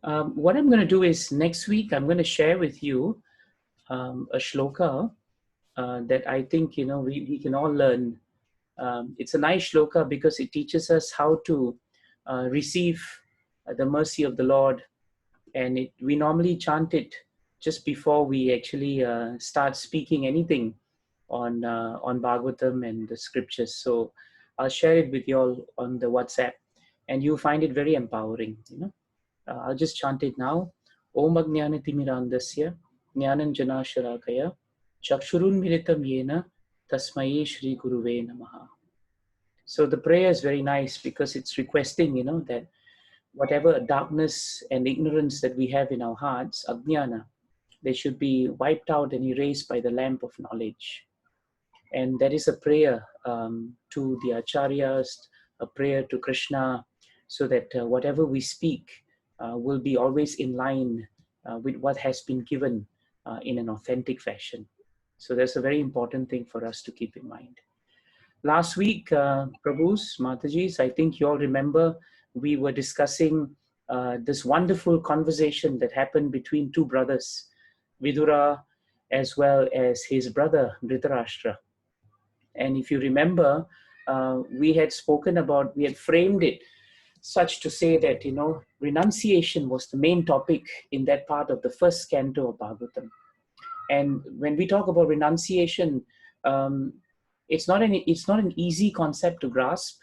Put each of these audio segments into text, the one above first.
What I'm going to do is next week, I'm going to share with you a shloka that I think, we can all learn. It's a nice shloka because it teaches us how to receive the mercy of the Lord. And we normally chant it just before we actually start speaking anything on Bhagavatam and the scriptures. So I'll share it with you all on the WhatsApp, and you'll find it very empowering. I'll just chant it now. Om Ajnanatimirandasya Jnananjana Sharakaya Chakshurun Militam Yena Tasmaye Shri Guruve Namaha. So the prayer is very nice because it's requesting, that whatever darkness and ignorance that we have in our hearts, Ajnana, they should be wiped out and erased by the lamp of knowledge. And that is a prayer to the Acharyas, a prayer to Krishna, so that whatever we speak will be always in line with what has been given in an authentic fashion. So that's a very important thing for us to keep in mind. Last week, Prabhus, Matajis, I think you all remember, we were discussing this wonderful conversation that happened between two brothers, Vidura as well as his brother, Dhritarashtra. And if you remember, we had framed it such to say that, renunciation was the main topic in that part of the first canto of Bhagavatam. And when we talk about renunciation, it's not an easy concept to grasp.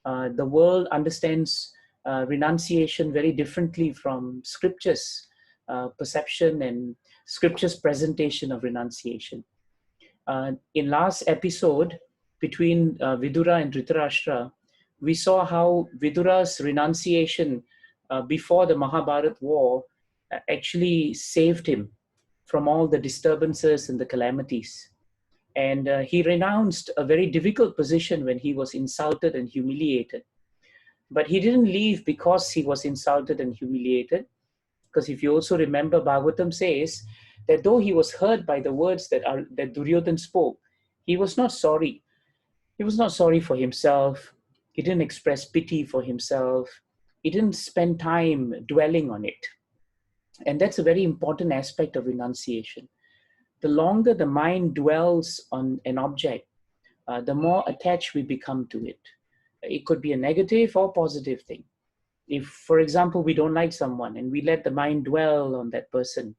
The world understands renunciation very differently from scriptures perception and scriptures presentation of renunciation. In last episode, between Vidura and Dhritarashtra, we saw how Vidura's renunciation before the Mahabharata war actually saved him from all the disturbances and the calamities. And he renounced a very difficult position when he was insulted and humiliated. But he didn't leave because he was insulted and humiliated. Because if you also remember, Bhagavatam says that though he was hurt by the words that Duryodhana spoke, he was not sorry. He was not sorry for himself. He didn't express pity for himself. He didn't spend time dwelling on it. And that's a very important aspect of renunciation. The longer the mind dwells on an object, the more attached we become to it. It could be a negative or positive thing. If, for example, we don't like someone and we let the mind dwell on that person,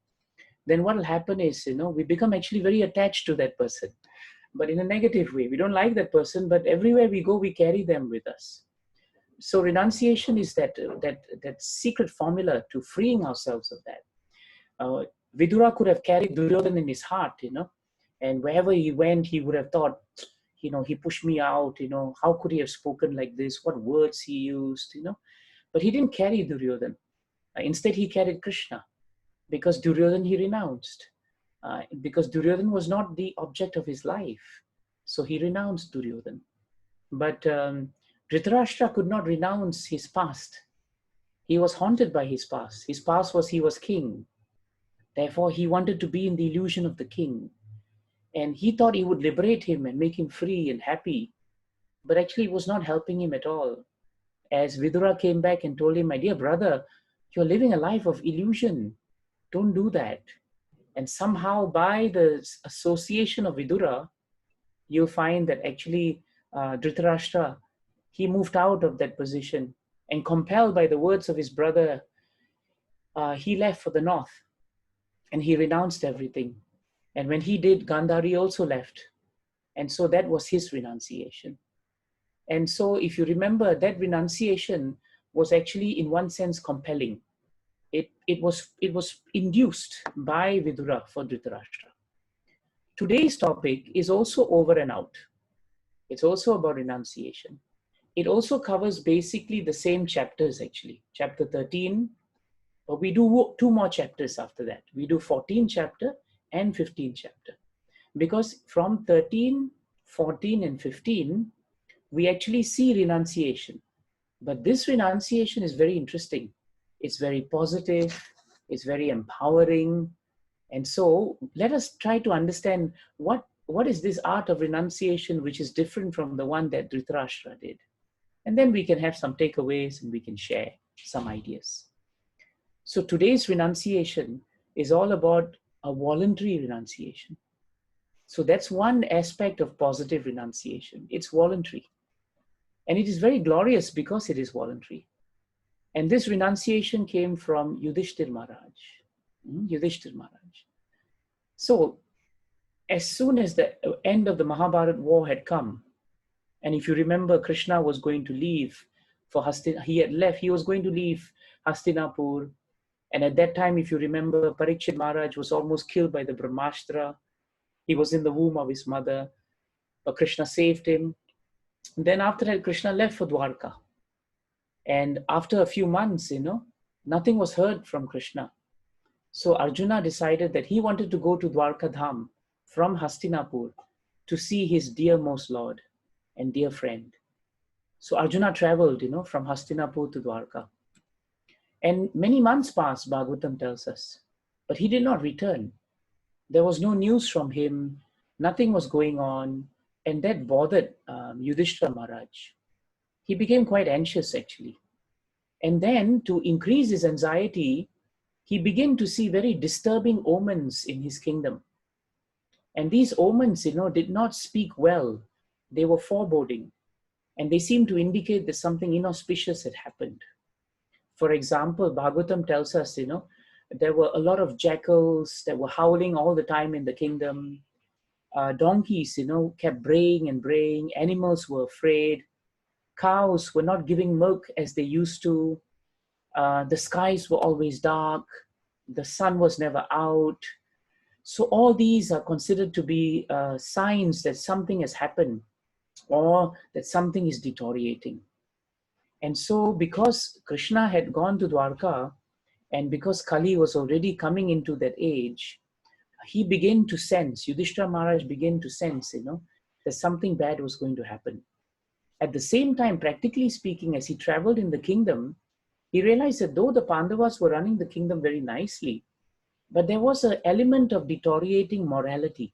then what will happen is, we become actually very attached to that person, but in a negative way. We don't like that person, but everywhere we go, we carry them with us. So renunciation is that secret formula to freeing ourselves of that. Vidura could have carried Duryodhana in his heart, and wherever he went, he would have thought, he pushed me out, how could he have spoken like this? What words he used, But he didn't carry Duryodhana. Instead, he carried Krishna, because Duryodhana he renounced. Because Duryodhana was not the object of his life. So he renounced Duryodhana. But Dhritarashtra could not renounce his past. He was haunted by his past. His past was he was king. Therefore, he wanted to be in the illusion of the king. And he thought he would liberate him and make him free and happy. But actually, it was not helping him at all. As Vidura came back and told him, my dear brother, you're living a life of illusion. Don't do that. And somehow by the association of Vidura, you'll find that actually Dhritarashtra, he moved out of that position, and compelled by the words of his brother, he left for the north and he renounced everything. And when he did, Gandhari also left. And so that was his renunciation. And so if you remember, that renunciation was actually in one sense compelling. It was induced by Vidura for Dhritarashtra. Today's topic is also over and out. It's also about renunciation. It also covers basically the same chapters actually. Chapter 13, but we do 2 more chapters after that. We do 14th chapter and 15th chapter. Because from 13, 14 and 15, we actually see renunciation. But this renunciation is very interesting. It's very positive. It's very empowering. And so let us try to understand what is this art of renunciation which is different from the one that Dhritarashtra did. And then we can have some takeaways and we can share some ideas. So today's renunciation is all about a voluntary renunciation. So that's one aspect of positive renunciation. It's voluntary. And it is very glorious because it is voluntary. And this renunciation came from Yudhishthir Maharaj. Yudhishthir Maharaj. So as soon as the end of the Mahabharata war had come, and if you remember, Krishna was going to leave for Hastinapur. He was going to leave Hastinapur. And at that time, if you remember, Parikshit Maharaj was almost killed by the Brahmastra. He was in the womb of his mother, but Krishna saved him. Then after that, Krishna left for Dwarka. And after a few months, nothing was heard from Krishna. So Arjuna decided that he wanted to go to Dwarka Dham from Hastinapur to see his dearmost Lord and dear friend. So Arjuna traveled, from Hastinapur to Dwarka. And many months passed, Bhagavatam tells us, but he did not return. There was no news from him. Nothing was going on. And that bothered Yudhishthira Maharaj. He became quite anxious, actually. And then, to increase his anxiety, he began to see very disturbing omens in his kingdom. And these omens, did not speak well. They were foreboding. And they seemed to indicate that something inauspicious had happened. For example, Bhagavatam tells us, there were a lot of jackals that were howling all the time in the kingdom. Donkeys, kept braying and braying. Animals were afraid. Cows were not giving milk as they used to. The skies were always dark. The sun was never out. So all these are considered to be signs that something has happened or that something is deteriorating. And so because Krishna had gone to Dwarka and because Kali was already coming into that age, he began to sense, Yudhishthira Maharaj began to sense, that something bad was going to happen. At the same time, practically speaking, as he traveled in the kingdom, he realized that though the Pandavas were running the kingdom very nicely, but there was an element of deteriorating morality.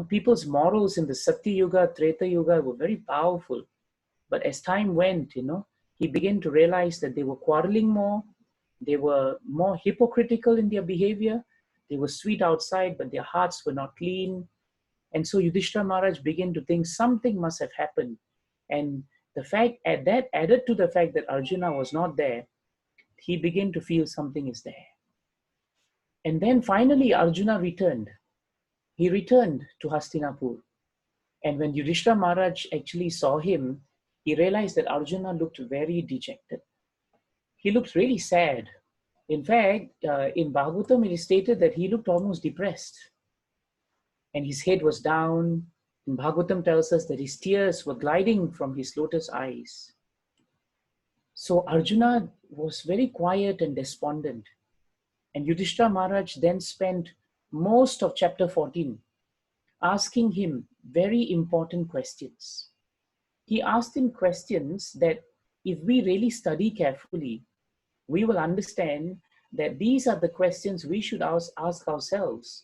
People's morals in the Satya Yuga, Treta Yuga were very powerful. But as time went, he began to realize that they were quarreling more. They were more hypocritical in their behavior. They were sweet outside, but their hearts were not clean. And so Yudhishthira Maharaj began to think something must have happened. And the fact that added to the fact that Arjuna was not there, he began to feel something is there. And then finally Arjuna returned. He returned to Hastinapur. And when Yudhishthira Maharaj actually saw him, he realized that Arjuna looked very dejected. He looked really sad. In fact, in Bhagavatam, it is stated that he looked almost depressed. And his head was down. And Bhagavatam tells us that his tears were gliding from his lotus eyes. So Arjuna was very quiet and despondent. And Yudhishthira Maharaj then spent most of chapter 14 asking him very important questions. He asked him questions that if we really study carefully, we will understand that these are the questions we should ask ourselves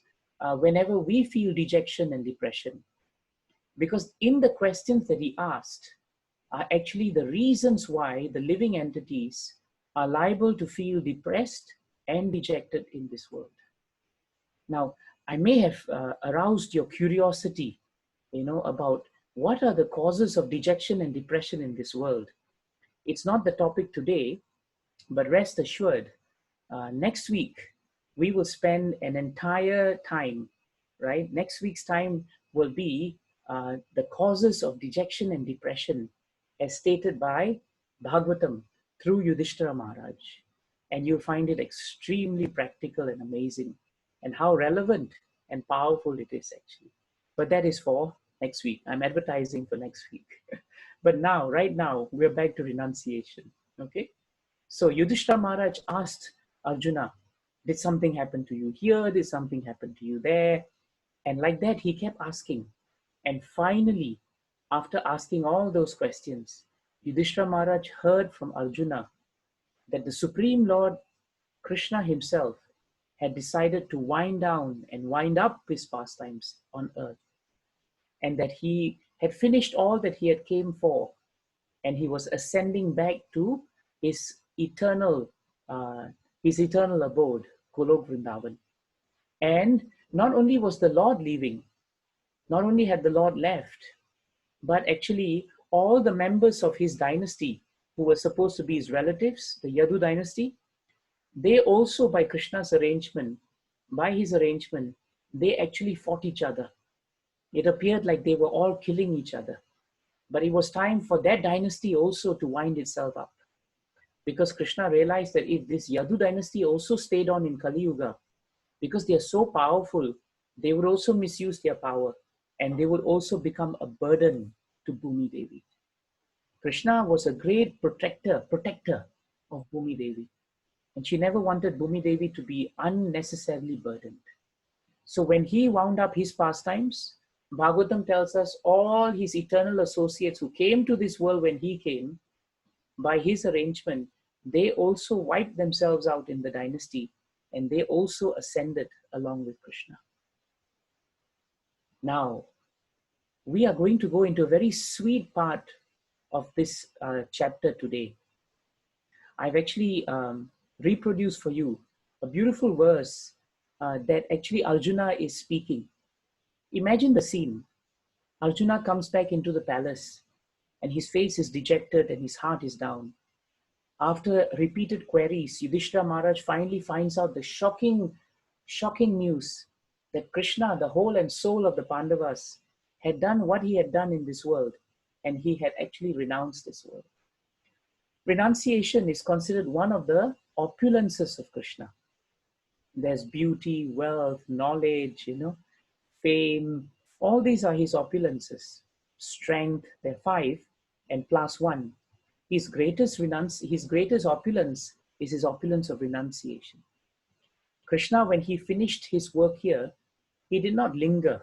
whenever we feel dejection and depression. Because in the questions that he asked are actually the reasons why the living entities are liable to feel depressed and dejected in this world. Now, I may have aroused your curiosity, about what are the causes of dejection and depression in this world. It's not the topic today, but rest assured, next week, we will spend an entire time, right? Next week's time will be the causes of dejection and depression as stated by Bhagavatam through Yudhishthira Maharaj. And you'll find it extremely practical and amazing, and how relevant and powerful it is actually. But that is for next week. I'm advertising for next week. But now, right now, we're back to renunciation, okay? So Yudhishthira Maharaj asked Arjuna, did something happen to you here? Did something happen to you there? And like that, he kept asking. And finally, after asking all those questions, Yudhishthira Maharaj heard from Arjuna that the Supreme Lord Krishna himself had decided to wind down and wind up his pastimes on earth, and that he had finished all that he had came for, and he was ascending back to his eternal his eternal abode, Golok Vrindavan. And not only was the Lord leaving, not only had the Lord left, but actually all the members of his dynasty who were supposed to be his relatives, the Yadu dynasty, they also, by Krishna's arrangement, by his arrangement, they actually fought each other. It appeared like they were all killing each other. But it was time for that dynasty also to wind itself up. Because Krishna realized that if this Yadu dynasty also stayed on in Kali Yuga, because they are so powerful, they would also misuse their power and they would also become a burden to Bhumi Devi. Krishna was a great protector of Bhumi Devi. And she never wanted Bhumi Devi to be unnecessarily burdened. So when he wound up his pastimes, Bhagavatam tells us all his eternal associates who came to this world when he came, by his arrangement, they also wiped themselves out in the dynasty and they also ascended along with Krishna. Now, we are going to go into a very sweet part of this chapter today. I've actually reproduced for you a beautiful verse that actually Arjuna is speaking. Imagine the scene. Arjuna comes back into the palace and his face is dejected and his heart is down. After repeated queries, Yudhishthira Maharaj finally finds out the shocking news that Krishna, the whole and soul of the Pandavas, had done what he had done in this world, and he had actually renounced this world. Renunciation is considered one of the opulences of Krishna. There's beauty, wealth, knowledge, fame. All these are his opulences. Strength, there are 5, and plus 1. His greatest opulence is his opulence of renunciation. Krishna, when he finished his work here, he did not linger.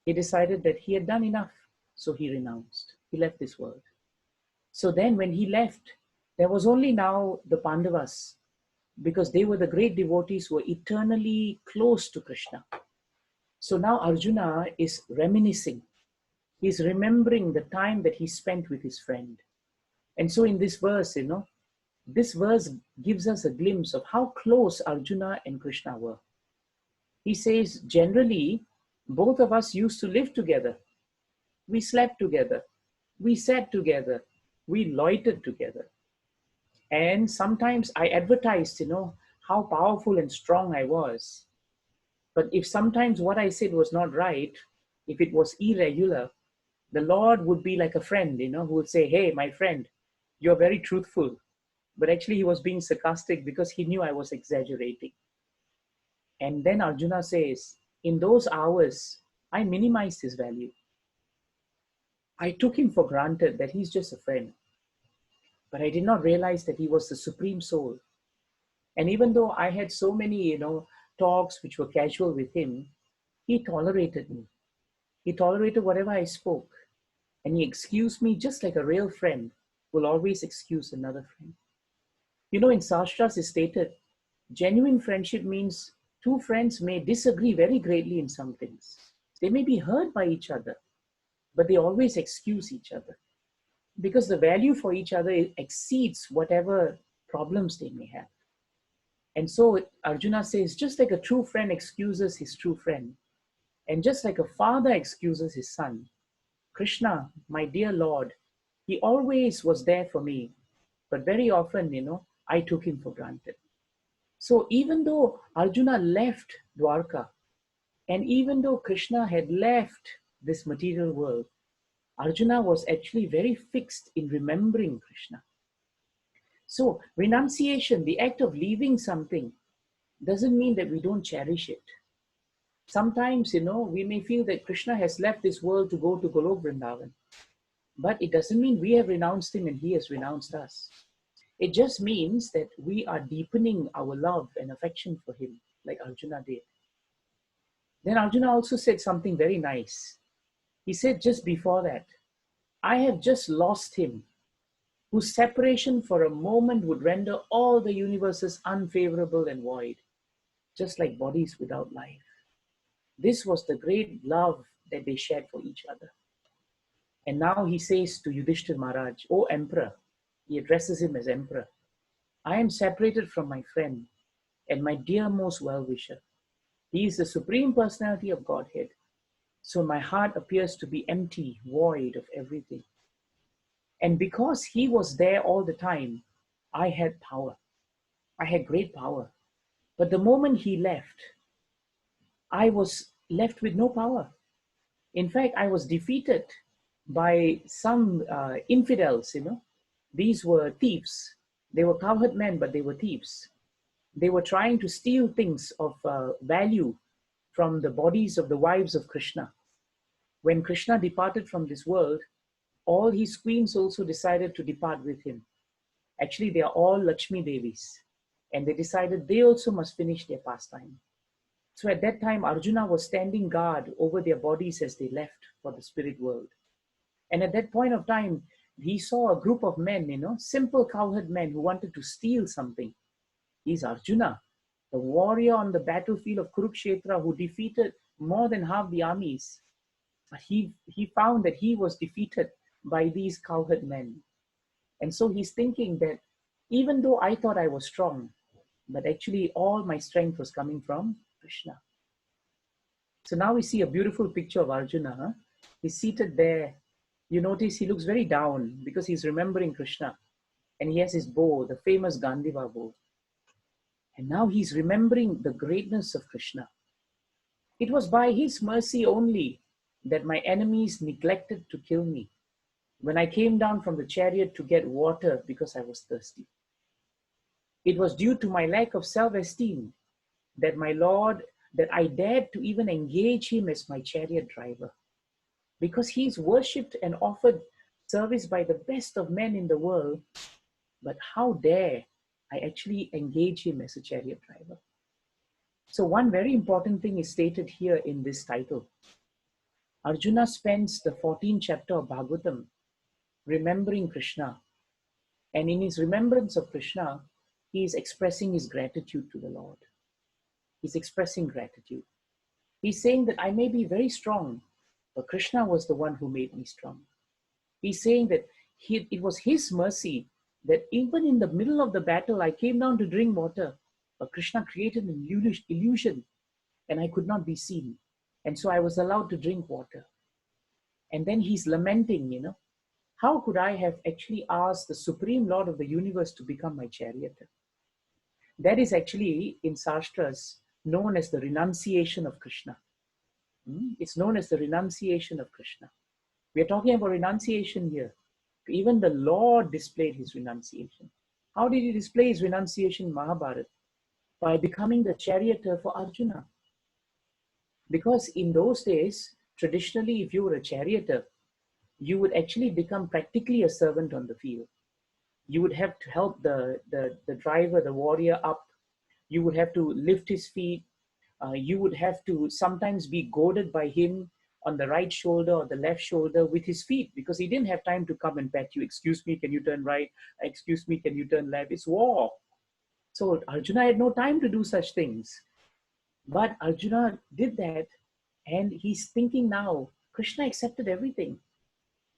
He decided that he had done enough, so he renounced. He left this world. So then when he left, there was only now the Pandavas, because they were the great devotees who were eternally close to Krishna. So now Arjuna is reminiscing. He's remembering the time that he spent with his friend. And so in this verse, this verse gives us a glimpse of how close Arjuna and Krishna were. He says, generally, both of us used to live together. We slept together. We sat together. We loitered together. And sometimes I advertised, how powerful and strong I was. But if sometimes what I said was not right, if it was irregular, the Lord would be like a friend, who would say, hey, my friend, you're very truthful. But actually he was being sarcastic because he knew I was exaggerating. And then Arjuna says, in those hours, I minimized his value. I took him for granted that he's just a friend. But I did not realize that he was the supreme soul. And even though I had so many, talks which were casual with him, he tolerated me. He tolerated whatever I spoke. And he excused me just like a real friend will always excuse another friend. In Shastras it's stated, genuine friendship means two friends may disagree very greatly in some things. They may be hurt by each other, but they always excuse each other because the value for each other exceeds whatever problems they may have. And so Arjuna says, just like a true friend excuses his true friend, and just like a father excuses his son, Krishna, my dear Lord, he always was there for me. But very often, I took him for granted. So even though Arjuna left Dwarka, and even though Krishna had left this material world, Arjuna was actually very fixed in remembering Krishna. So renunciation, the act of leaving something, doesn't mean that we don't cherish it. Sometimes, we may feel that Krishna has left this world to go to Golok Vrindavan. But it doesn't mean we have renounced him and he has renounced us. It just means that we are deepening our love and affection for him, like Arjuna did. Then Arjuna also said something very nice. He said just before that, I have just lost him, whose separation for a moment would render all the universes unfavorable and void, just like bodies without life. This was the great love that they shared for each other. And now he says to Yudhishthira Maharaj, O Emperor, he addresses him as Emperor, I am separated from my friend and my dearmost well-wisher. He is the Supreme Personality of Godhead. So my heart appears to be empty, void of everything. And because he was there all the time, I had power. I had great power. But the moment he left, I was left with no power. In fact, I was defeated by some infidels, These were thieves. They were cowherd men, but they were thieves. They were trying to steal things of value from the bodies of the wives of Krishna. When Krishna departed from this world, all his queens also decided to depart with him. Actually, they are all Lakshmi Devis. And they decided they also must finish their pastime. So at that time, Arjuna was standing guard over their bodies as they left for the spirit world. And at that point of time, he saw a group of men, simple cowherd men who wanted to steal something. He's Arjuna, the warrior on the battlefield of Kurukshetra who defeated more than half the armies. But he found that he was defeated by these cowherd men. And so he's thinking that even though I thought I was strong, but actually all my strength was coming from Krishna. So now we see a beautiful picture of Arjuna. He's seated there. You notice he looks very down because he's remembering Krishna. And he has his bow, the famous Gandiva bow. And now he's remembering the greatness of Krishna. It was by his mercy only that my enemies neglected to kill me when I came down from the chariot to get water because I was thirsty. It was due to my lack of self-esteem that that I dared to even engage him as my chariot driver, because he's worshipped and offered service by the best of men in the world. But how dare I actually engage him as a chariot driver? So one very important thing is stated here in this title. Arjuna spends the 14th chapter of Bhagavatam remembering Krishna. And in his remembrance of Krishna, he is expressing his gratitude to the Lord. He's expressing gratitude. He's saying that I may be very strong, but Krishna was the one who made me strong. He's saying that it was his mercy that even in the middle of the battle, I came down to drink water, but Krishna created an illusion and I could not be seen. And so I was allowed to drink water. And then he's lamenting, how could I have actually asked the Supreme Lord of the universe to become my charioteer? That is actually in Shastras known as the renunciation of Krishna. It's known as the renunciation of Krishna. We are talking about renunciation here. Even the Lord displayed his renunciation. How did he display his renunciation in Mahabharata? By becoming the charioteer for Arjuna. Because in those days, traditionally, if you were a charioteer, you would actually become practically a servant on the field. You would have to help the driver, the warrior up. You would have to lift his feet. You would have to sometimes be goaded by him on the right shoulder or the left shoulder with his feet, because he didn't have time to come and pat you. Excuse me, can you turn right? Excuse me, can you turn left? It's war. So Arjuna had no time to do such things. But Arjuna did that, and he's thinking now, Krishna accepted everything.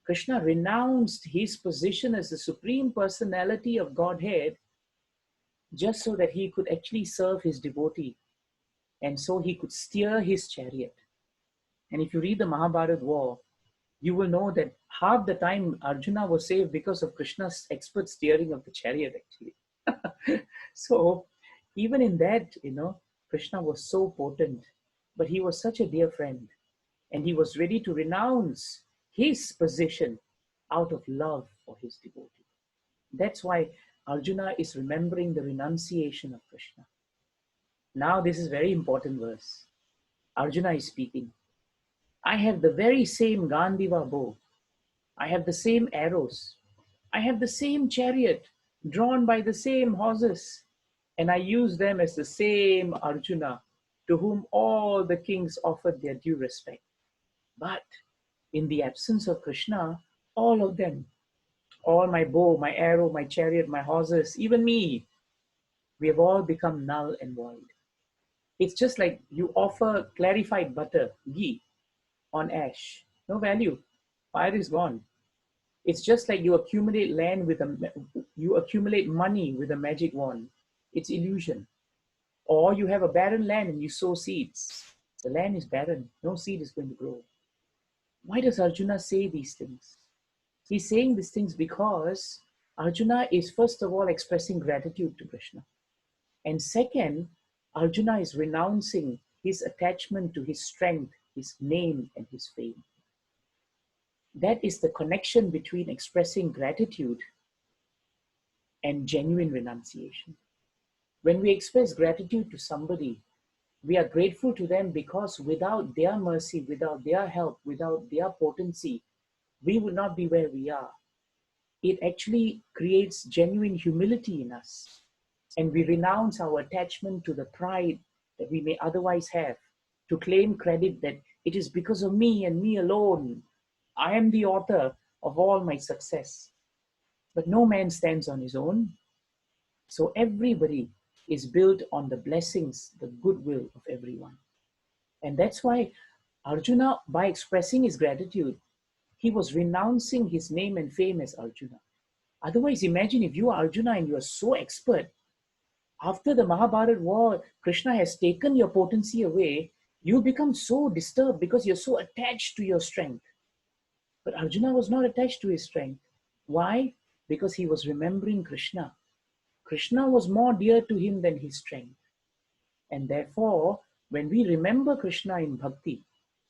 Krishna renounced his position as the Supreme Personality of Godhead just so that he could actually serve his devotee. And so he could steer his chariot. And if you read the Mahabharata war, you will know that half the time Arjuna was saved because of Krishna's expert steering of the chariot, actually. So even in that, Krishna was so potent, but he was such a dear friend. And he was ready to renounce his position out of love for his devotee. That's why Arjuna is remembering the renunciation of Krishna. Now this is a very important verse. Arjuna is speaking. I have the very same Gandiva bow. I have the same arrows. I have the same chariot drawn by the same horses. And I use them as the same Arjuna, to whom all the kings offered their due respect. But in the absence of Krishna, all of them, all my bow, my arrow, my chariot, my horses, even me, we have all become null and void. It's just like you offer clarified butter, ghee, on ash. No value. Fire is gone. It's just like you accumulate you accumulate money with a magic wand. It's illusion. Or you have a barren land and you sow seeds. The land is barren. No seed is going to grow. Why does Arjuna say these things? He's saying these things because Arjuna is first of all expressing gratitude to Krishna. And second, Arjuna is renouncing his attachment to his strength, his name, and his fame. That is the connection between expressing gratitude and genuine renunciation. When we express gratitude to somebody, we are grateful to them because without their mercy, without their help, without their potency, we would not be where we are. It actually creates genuine humility in us. And we renounce our attachment to the pride that we may otherwise have, to claim credit that it is because of me and me alone. I am the author of all my success. But no man stands on his own. So everybody is built on the blessings, the goodwill of everyone. And that's why Arjuna, by expressing his gratitude, he was renouncing his name and fame as Arjuna. Otherwise, imagine if you are Arjuna and you are so expert. After the Mahabharata war, Krishna has taken your potency away. You become so disturbed because you're so attached to your strength. But Arjuna was not attached to his strength. Why? Because he was remembering Krishna. Krishna was more dear to him than his strength. And therefore, when we remember Krishna in bhakti,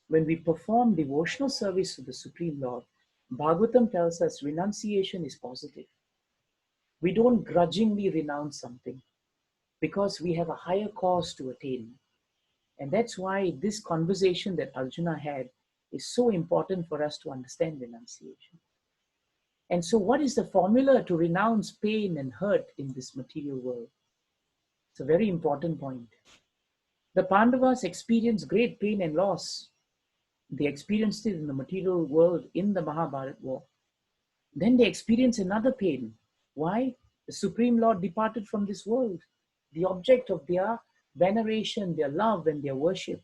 when we perform devotional service to the Supreme Lord, Bhagavatam tells us renunciation is positive. We don't grudgingly renounce something because we have a higher cause to attain. And that's why this conversation that Arjuna had is so important for us to understand renunciation. And so what is the formula to renounce pain and hurt in this material world? It's a very important point. The Pandavas experienced great pain and loss. They experienced it in the material world in the Mahabharata war. Then they experienced another pain. Why? The Supreme Lord departed from this world, the object of their veneration, their love, and their worship.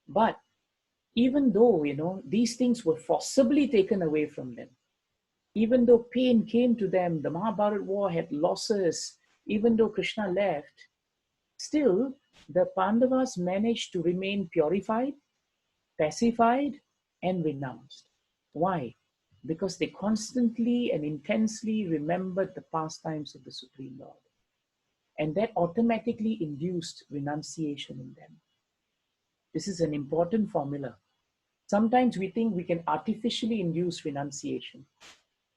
But even though, these things were forcibly taken away from them, even though pain came to them, the Mahabharata war had losses, even though Krishna left, still the Pandavas managed to remain purified, pacified, and renounced. Why? Because they constantly and intensely remembered the pastimes of the Supreme Lord. And that automatically induced renunciation in them. This is an important formula. Sometimes we think we can artificially induce renunciation.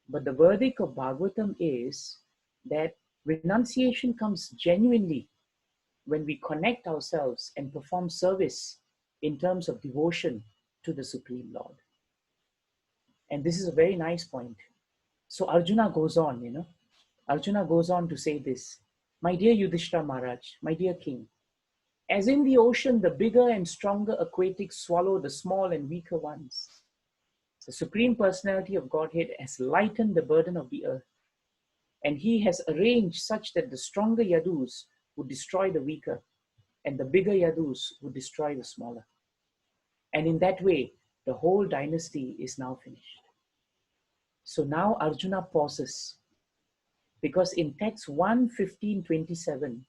But the verdict of Bhagavatam is that renunciation comes genuinely when we connect ourselves and perform service in terms of devotion to the Supreme Lord. And this is a very nice point. So Arjuna goes on, Arjuna goes on to say this, my dear Yudhishthira Maharaj, my dear king, as in the ocean, the bigger and stronger aquatics swallow the small and weaker ones. The Supreme Personality of Godhead has lightened the burden of the earth. And he has arranged such that the stronger yadus would destroy the weaker, and the bigger yadus would destroy the smaller. And in that way, the whole dynasty is now finished. So now Arjuna pauses, because in text 1:15:27,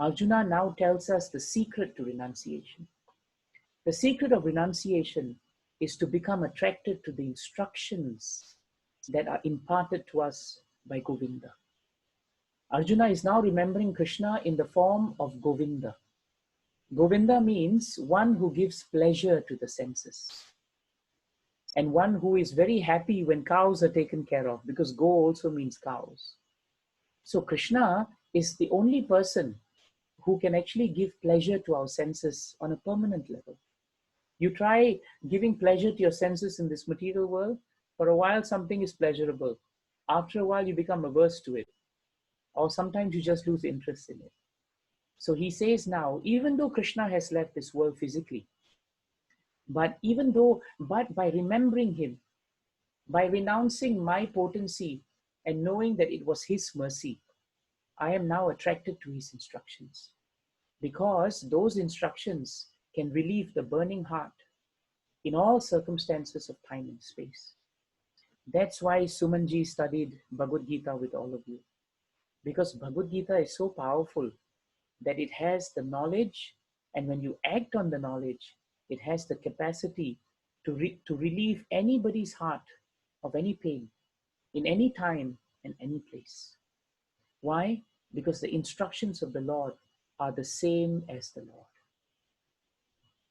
Arjuna now tells us the secret to renunciation. The secret of renunciation is to become attracted to the instructions that are imparted to us by Govinda. Arjuna is now remembering Krishna in the form of Govinda. Govinda means one who gives pleasure to the senses, and one who is very happy when cows are taken care of, because go also means cows. So Krishna is the only person who can actually give pleasure to our senses on a permanent level. You try giving pleasure to your senses in this material world. For a while, something is pleasurable. After a while, you become averse to it. Or sometimes you just lose interest in it. So he says now, even though Krishna has left this world physically, but by remembering him, by renouncing my potency and knowing that it was his mercy, I am now attracted to his instructions. Because those instructions can relieve the burning heart in all circumstances of time and space. That's why Sumanji studied Bhagavad Gita with all of you. Because Bhagavad Gita is so powerful that it has the knowledge, and when you act on the knowledge, it has the capacity to relieve anybody's heart of any pain in any time and any place. Why? Because the instructions of the Lord are the same as the Lord.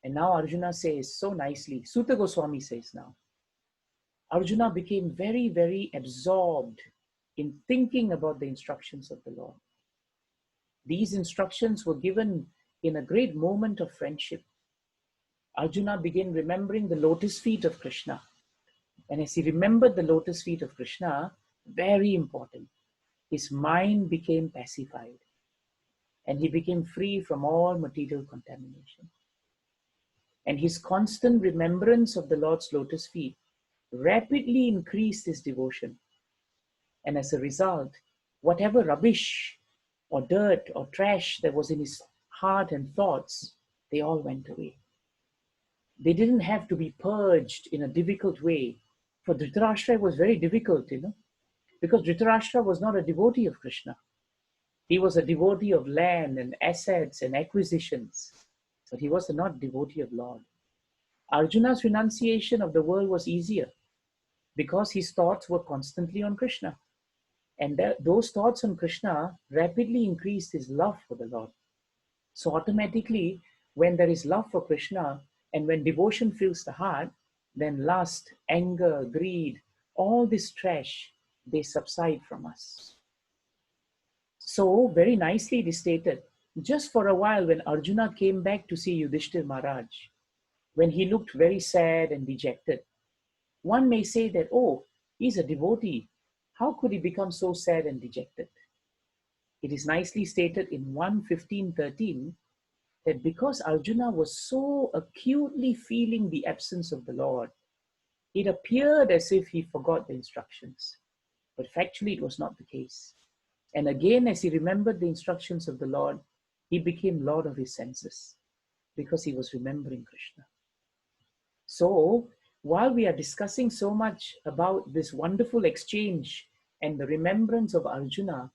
And now Arjuna says so nicely, Sutta Goswami says now, Arjuna became very, very absorbed in thinking about the instructions of the Lord. These instructions were given in a great moment of friendship. Arjuna began remembering the lotus feet of Krishna. And as he remembered the lotus feet of Krishna, very important, his mind became pacified and he became free from all material contamination. And his constant remembrance of the Lord's lotus feet rapidly increased his devotion. And as a result, whatever rubbish or dirt or trash that was in his heart and thoughts, they all went away. They didn't have to be purged in a difficult way. For Dhritarashtra, it was very difficult, because Dhritarashtra was not a devotee of Krishna. He was a devotee of land and assets and acquisitions, but he was not a devotee of Lord. Arjuna's renunciation of the world was easier because his thoughts were constantly on Krishna. And those thoughts on Krishna rapidly increased his love for the Lord. So automatically, when there is love for Krishna and when devotion fills the heart, then lust, anger, greed, all this trash, they subside from us. So very nicely it is stated, just for a while when Arjuna came back to see Yudhishthir Maharaj, when he looked very sad and dejected, one may say that, oh, he's a devotee. How could he become so sad and dejected? It is nicely stated in 1:15:13 that because Arjuna was so acutely feeling the absence of the Lord, it appeared as if he forgot the instructions. But factually, it was not the case. And again, as he remembered the instructions of the Lord, he became Lord of his senses because he was remembering Krishna. So, while we are discussing so much about this wonderful exchange and the remembrance of Arjuna,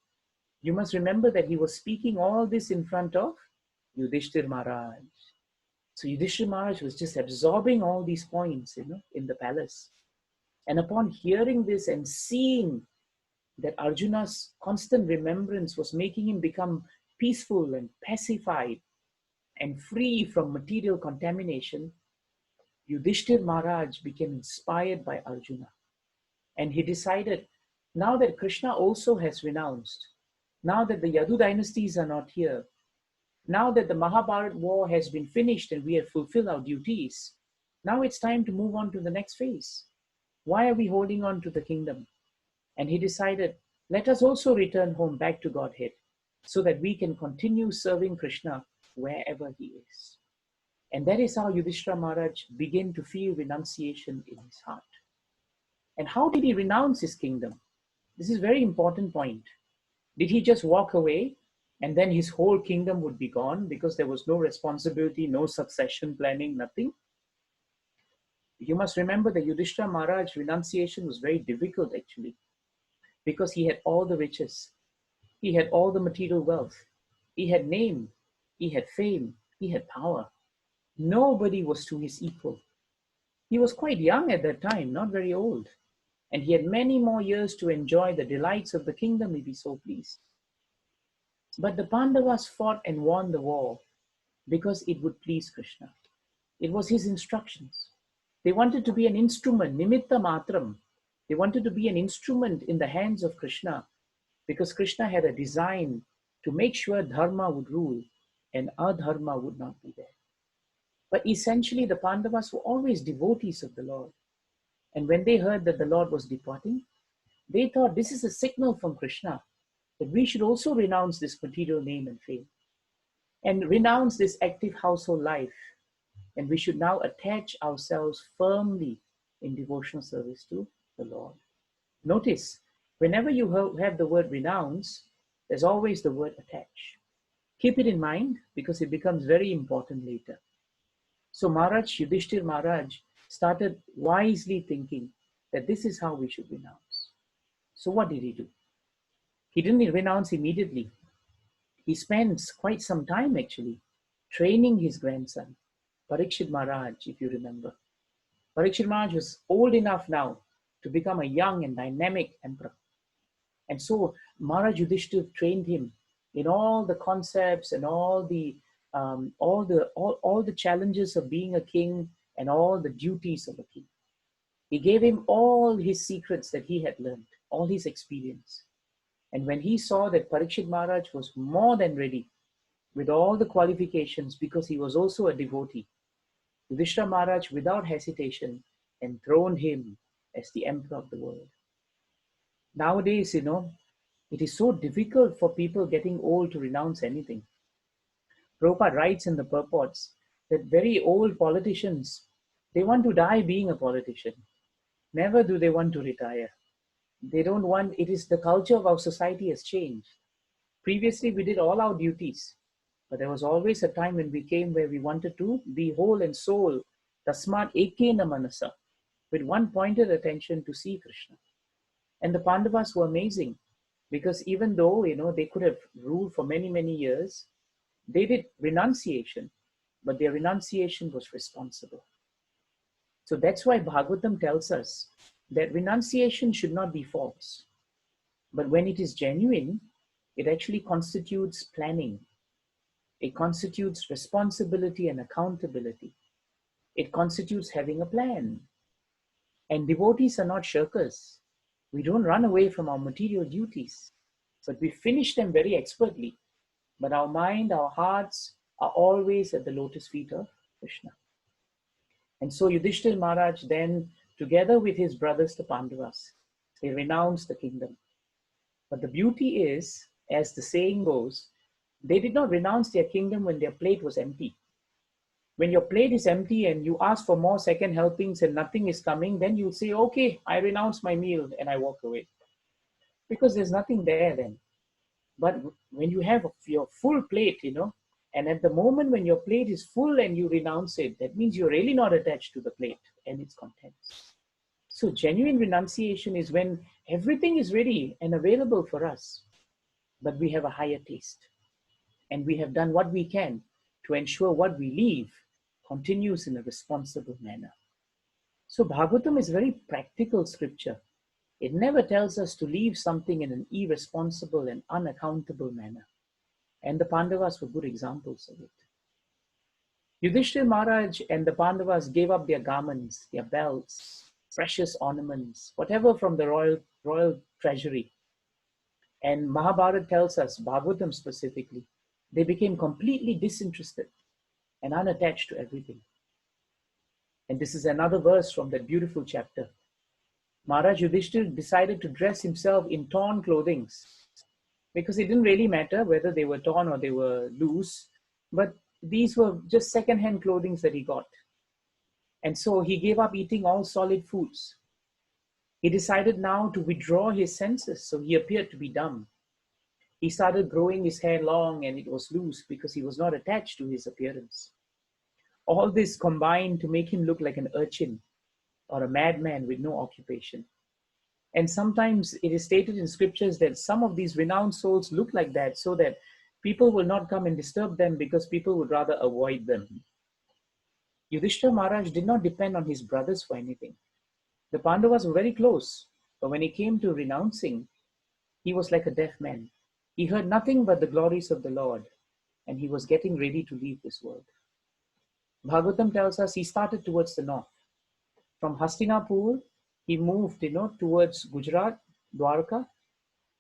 you must remember that he was speaking all this in front of Yudhishthir Maharaj. So Yudhishthir Maharaj was just absorbing all these points, in the palace. And upon hearing this and seeing that Arjuna's constant remembrance was making him become peaceful and pacified and free from material contamination, Yudhishthir Maharaj became inspired by Arjuna. And he decided, now that Krishna also has renounced, now that the Yadu dynasties are not here, now that the Mahabharat war has been finished and we have fulfilled our duties, now it's time to move on to the next phase. Why are we holding on to the kingdom? And he decided, let us also return home back to Godhead so that we can continue serving Krishna wherever he is. And that is how Yudhishthira Maharaj began to feel renunciation in his heart. And how did he renounce his kingdom? This is a very important point. Did he just walk away and then his whole kingdom would be gone because there was no responsibility, no succession planning, nothing? You must remember that Yudhishthira Maharaj's renunciation was very difficult actually, because he had all the riches, he had all the material wealth, he had name, he had fame, he had power. Nobody was to his equal. He was quite young at that time, not very old, and he had many more years to enjoy the delights of the kingdom if he so pleased. But the Pandavas fought and won the war because it would please Krishna. It was his instructions. They wanted to be an instrument, nimitta matram. They wanted to be an instrument in the hands of Krishna because Krishna had a design to make sure dharma would rule and adharma would not be there. But essentially, the Pandavas were always devotees of the Lord. And when they heard that the Lord was departing, they thought this is a signal from Krishna that we should also renounce this material name and fame and renounce this active household life. And we should now attach ourselves firmly in devotional service to the Lord. Notice, whenever you have the word renounce, there's always the word attach. Keep it in mind because it becomes very important later. So Maharaj, Yudhishthir Maharaj, started wisely thinking, that this is how we should renounce. So what did he do? He didn't renounce immediately. He spends quite some time actually training his grandson, Parikshit Maharaj, if you remember. Parikshit Maharaj was old enough now to become a young and dynamic emperor. And so Maharaj Yudhishthira trained him in all the concepts and all the challenges of being a king and all the duties of a king. He gave him all his secrets that he had learned, all his experience. And when he saw that Parikshit Maharaj was more than ready with all the qualifications, because he was also a devotee, Yudhishthira Maharaj, without hesitation, enthroned him as the emperor of the world. Nowadays, it is so difficult for people getting old to renounce anything. Prabhupada writes in the purports that very old politicians, they want to die being a politician. Never do they want to retire. They don't want, it is the culture of our society has changed. Previously, we did all our duties, but there was always a time when we came where we wanted to be whole and soul, tasmat ekena manasa, with one pointed attention to see Krishna. And the Pandavas were amazing, because even though, they could have ruled for many, many years, they did renunciation, but their renunciation was responsible. So that's why Bhagavatam tells us that renunciation should not be false. But when it is genuine, it actually constitutes planning. It constitutes responsibility and accountability. It constitutes having a plan. And devotees are not shirkers. We don't run away from our material duties, but we finish them very expertly. But our mind, our hearts are always at the lotus feet of Krishna. And so Yudhishthira Maharaj then, together with his brothers, the Pandavas, they renounced the kingdom. But the beauty is, as the saying goes, they did not renounce their kingdom when their plate was empty. When your plate is empty and you ask for more second helpings and nothing is coming, then you'll say, okay, I renounce my meal and I walk away. Because there's nothing there then. But when you have your full plate, and at the moment when your plate is full and you renounce it, that means you're really not attached to the plate and its contents. So genuine renunciation is when everything is ready and available for us, but we have a higher taste. And we have done what we can to ensure what we leave continues in a responsible manner. So Bhagavatam is very practical scripture. It never tells us to leave something in an irresponsible and unaccountable manner. And the Pandavas were good examples of it. Yudhishthira Maharaj and the Pandavas gave up their garments, their belts, precious ornaments, whatever from the royal treasury. And Mahabharata tells us, Bhagavatam specifically, they became completely disinterested and unattached to everything. And this is another verse from that beautiful chapter. Maharaj Yudhishthira decided to dress himself in torn clothing, because it didn't really matter whether they were torn or they were loose, but these were just second-hand clothing that he got. And so he gave up eating all solid foods. He decided now to withdraw his senses, so he appeared to be dumb. He started growing his hair long and it was loose because he was not attached to his appearance. All this combined to make him look like an urchin or a madman with no occupation. And sometimes it is stated in scriptures that some of these renowned souls look like that so that people will not come and disturb them because people would rather avoid them. Yudhishthira Maharaj did not depend on his brothers for anything. The Pandavas were very close, but when it came to renouncing, he was like a deaf man. He heard nothing but the glories of the Lord, and he was getting ready to leave this world. Bhagavatam tells us he started towards the north. From Hastinapur, he moved, towards Gujarat, Dwarka.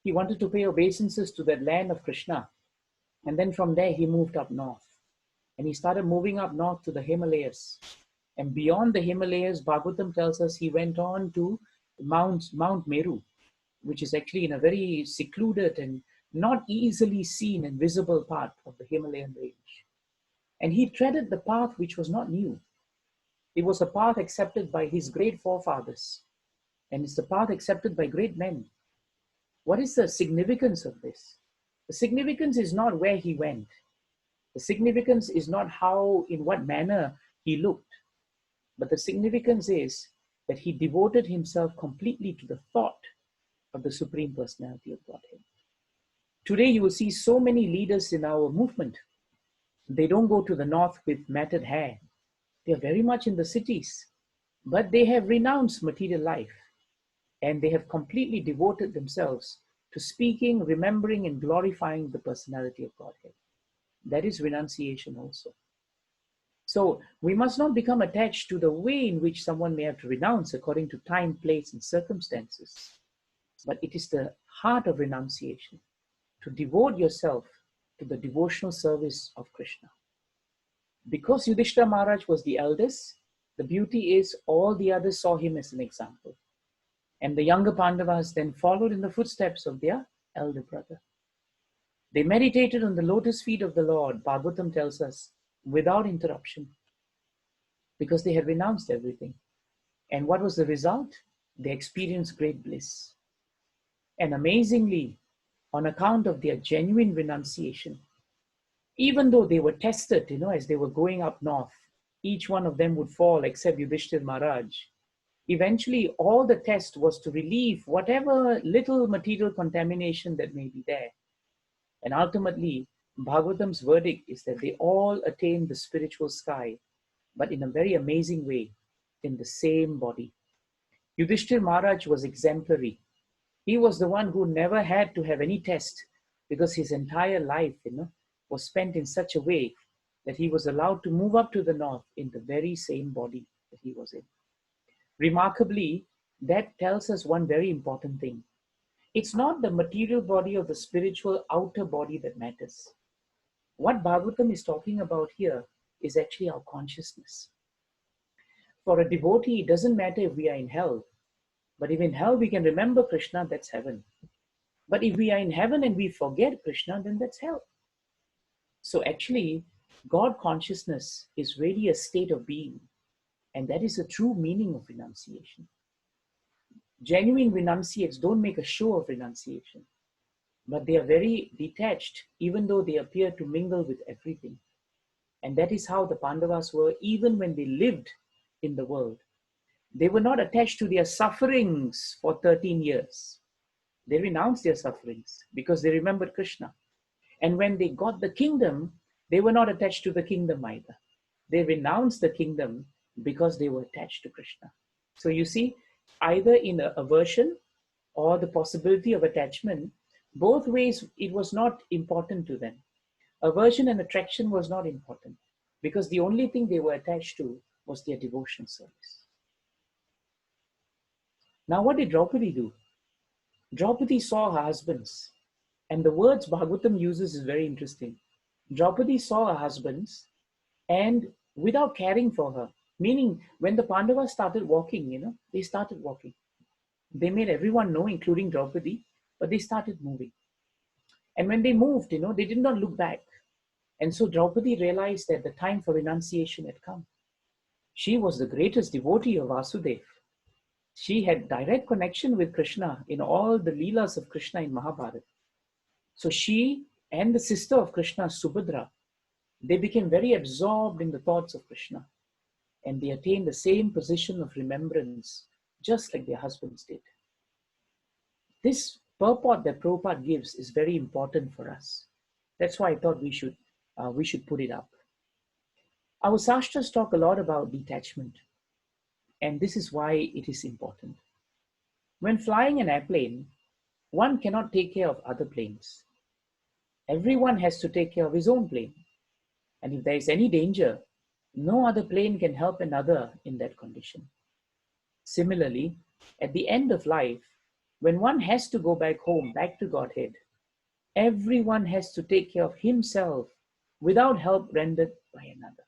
He wanted to pay obeisances to that land of Krishna. And then from there, he moved up north. And he started moving up north to the Himalayas. And beyond the Himalayas, Bhagavatam tells us he went on to Mount Meru, which is actually in a very secluded and not easily seen and visible part of the Himalayan range. And he treaded the path which was not new. It was a path accepted by his great forefathers. And it's the path accepted by great men. What is the significance of this? The significance is not where he went. The significance is not in what manner he looked. But the significance is that he devoted himself completely to the thought of the Supreme Personality of Godhead. Today, you will see so many leaders in our movement. They don't go to the north with matted hair. They are very much in the cities, but they have renounced material life and they have completely devoted themselves to speaking, remembering, and glorifying the personality of Godhead. That is renunciation also. So we must not become attached to the way in which someone may have to renounce according to time, place, and circumstances. But it is the heart of renunciation, to devote yourself to the devotional service of Krishna. Because Yudhishthira Maharaj was the eldest, the beauty is all the others saw him as an example. And the younger Pandavas then followed in the footsteps of their elder brother. They meditated on the lotus feet of the Lord, Bhagavatam tells us, without interruption, because they had renounced everything. And what was the result? They experienced great bliss. And amazingly, on account of their genuine renunciation, even though they were tested, as they were going up north, each one of them would fall except Yudhishthira Maharaj. Eventually, all the test was to relieve whatever little material contamination that may be there. And ultimately, Bhagavatam's verdict is that they all attained the spiritual sky, but in a very amazing way, in the same body. Yudhishthira Maharaj was exemplary. He was the one who never had to have any test because his entire life, was spent in such a way that he was allowed to move up to the north in the very same body that he was in. Remarkably, that tells us one very important thing. It's not the material body or the spiritual outer body that matters. What Bhagavatam is talking about here is actually our consciousness. For a devotee, it doesn't matter if we are in hell, but if in hell we can remember Krishna, that's heaven. But if we are in heaven and we forget Krishna, then that's hell. So actually, God consciousness is really a state of being, and that is the true meaning of renunciation. Genuine renunciates don't make a show of renunciation, but they are very detached, even though they appear to mingle with everything. And that is how the Pandavas were, even when they lived in the world. They were not attached to their sufferings for 13 years. They renounced their sufferings because they remembered Krishna. And when they got the kingdom, they were not attached to the kingdom either. They renounced the kingdom because they were attached to Krishna. So you see, either in aversion or the possibility of attachment, both ways it was not important to them. Aversion and attraction was not important because the only thing they were attached to was their devotional service. Now what did Draupadi do? Draupadi saw her husbands, and the words Bhagavatam uses is very interesting. Draupadi saw her husbands and without caring for her, meaning when the Pandavas started walking, they started walking. They made everyone know, including Draupadi, but they started moving. And when they moved, they did not look back. And so Draupadi realized that the time for renunciation had come. She was the greatest devotee of Vasudeva. She had direct connection with Krishna in all the Leelas of Krishna in Mahabharata. So she and the sister of Krishna, Subhadra, they became very absorbed in the thoughts of Krishna. And they attained the same position of remembrance, just like their husbands did. This purport that Prabhupada gives is very important for us. That's why I thought we should put it up. Our sastras talk a lot about detachment. And this is why it is important. When flying an airplane, one cannot take care of other planes. Everyone has to take care of his own plane. And if there is any danger, no other plane can help another in that condition. Similarly, at the end of life, when one has to go back home, back to Godhead, everyone has to take care of himself without help rendered by another.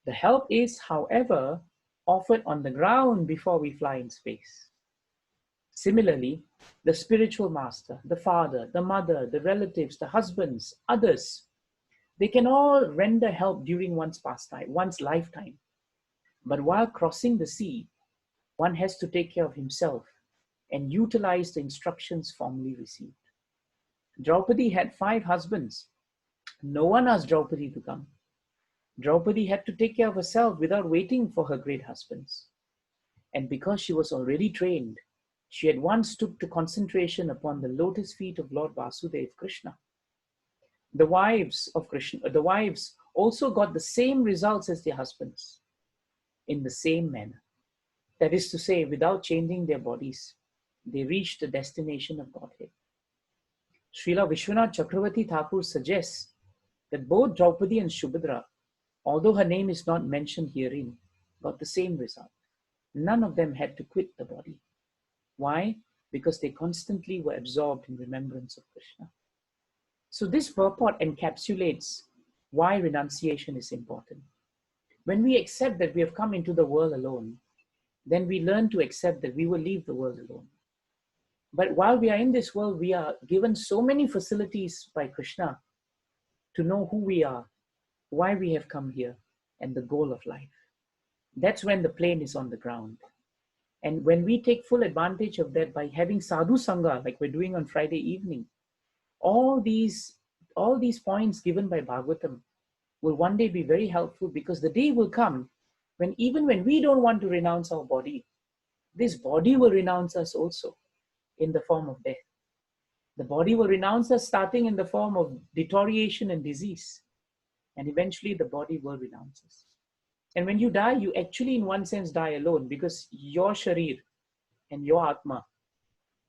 The help is, however, offered on the ground before we fly in space. Similarly, the spiritual master, the father, the mother, the relatives, the husbands, others, they can all render help during one's pastime, one's lifetime. But while crossing the sea, one has to take care of himself and utilize the instructions formally received. Draupadi had 5 husbands. No one asked Draupadi to come. Draupadi had to take care of herself without waiting for her great husbands. And because she was already trained, she at once took to concentration upon the lotus feet of Lord Vasudeva Krishna. The wives of Krishna, the wives also got the same results as their husbands in the same manner. That is to say, without changing their bodies, they reached the destination of Godhead. Srila Vishwanath Chakravarti Thakur suggests that both Draupadi and Subhadra, although her name is not mentioned herein, got the same result. None of them had to quit the body. Why? Because they constantly were absorbed in remembrance of Krishna. So this purport encapsulates why renunciation is important. When we accept that we have come into the world alone, then we learn to accept that we will leave the world alone. But while we are in this world, we are given so many facilities by Krishna to know who we are, why we have come here, and the goal of life. That's when the plane is on the ground. And when we take full advantage of that by having sadhu sangha, like we're doing on Friday evening, all these points given by Bhagavatam will one day be very helpful, because the day will come when even when we don't want to renounce our body, this body will renounce us also in the form of death. The body will renounce us starting in the form of deterioration and disease. And eventually the body will renounce us. And when you die, you actually in one sense die alone, because your sharir and your atma,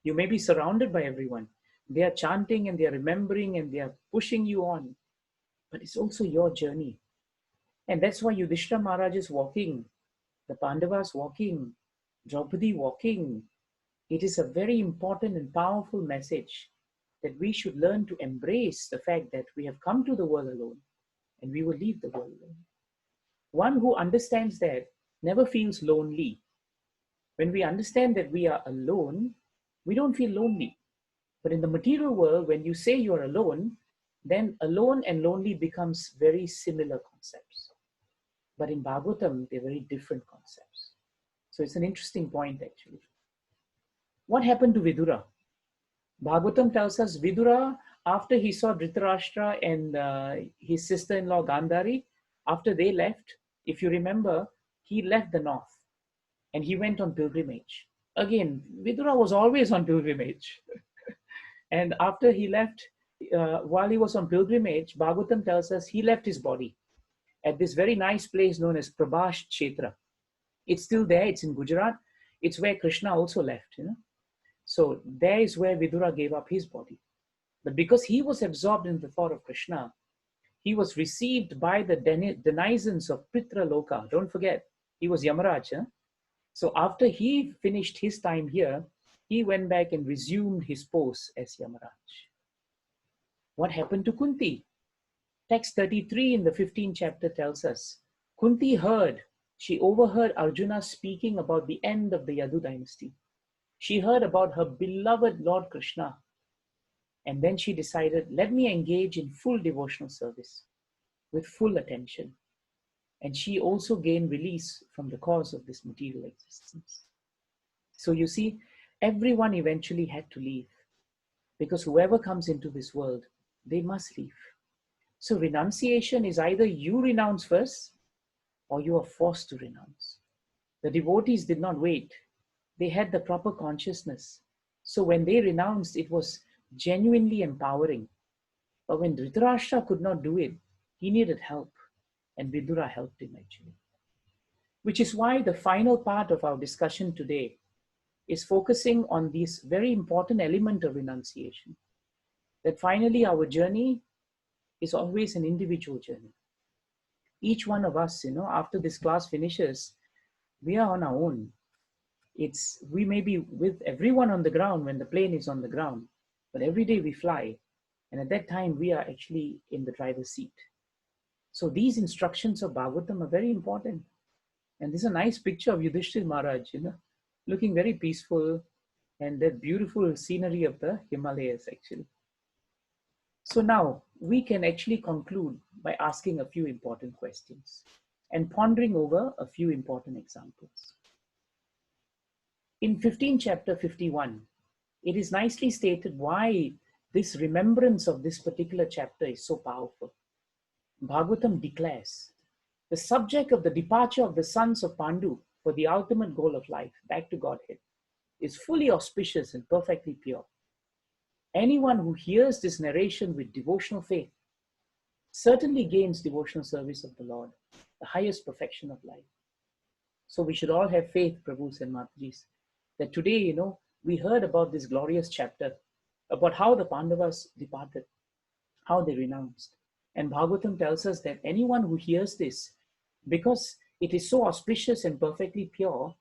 you may be surrounded by everyone. They are chanting and they are remembering and they are pushing you on. But it's also your journey. And that's why Yudhishthira Maharaj is walking, the Pandavas walking, Draupadi walking. It is a very important and powerful message that we should learn to embrace the fact that we have come to the world alone and we will leave the world alone. One who understands that never feels lonely. When we understand that we are alone, we don't feel lonely. But in the material world, when you say you're alone, then alone and lonely becomes very similar concepts. But in Bhagavatam, they're very different concepts. So it's an interesting point actually. What happened to Vidura? Bhagavatam tells us Vidura, after he saw Dhritarashtra and his sister-in-law Gandhari, after they left, if you remember, he left the north and he went on pilgrimage. Again, Vidura was always on pilgrimage. And after he left, while he was on pilgrimage, Bhagavatam tells us he left his body at this very nice place known as Prabhash Kshetra. It's still there, it's in Gujarat. It's where Krishna also left, So there is where Vidura gave up his body. But because he was absorbed in the thought of Krishna, he was received by the denizens of Pitra Loka. Don't forget, he was Yamaraj. So after he finished his time here, he went back and resumed his post as Yamaraj. What happened to Kunti? Text 33 in the 15th chapter tells us, Kunti she overheard Arjuna speaking about the end of the Yadu dynasty. She heard about her beloved Lord Krishna. And then she decided, let me engage in full devotional service with full attention. And she also gained release from the cause of this material existence. So you see, everyone eventually had to leave, because whoever comes into this world, they must leave. So renunciation is either you renounce first or you are forced to renounce. The devotees did not wait. They had the proper consciousness. So when they renounced, it was genuinely empowering. But when Dhritarashtra could not do it, he needed help. And Vidura helped him actually. Which is why the final part of our discussion today is focusing on this very important element of renunciation. That finally our journey is always an individual journey. Each one of us, after this class finishes, we are on our own. We may be with everyone on the ground when the plane is on the ground, but every day we fly. And at that time, we are actually in the driver's seat. So these instructions of Bhagavatam are very important. And this is a nice picture of Yudhishthira Maharaj, looking very peaceful, and that beautiful scenery of the Himalayas actually. So now we can actually conclude by asking a few important questions and pondering over a few important examples. In 15 chapter 51, it is nicely stated why this remembrance of this particular chapter is so powerful. Bhagavatam declares, the subject of the departure of the sons of Pandu for the ultimate goal of life, back to Godhead, is fully auspicious and perfectly pure. Anyone who hears this narration with devotional faith certainly gains devotional service of the Lord, the highest perfection of life. So we should all have faith, Prabhus and Matajis, that today, we heard about this glorious chapter about how the Pandavas departed, how they renounced. And Bhagavatam tells us that anyone who hears this, because it is so auspicious and perfectly pure,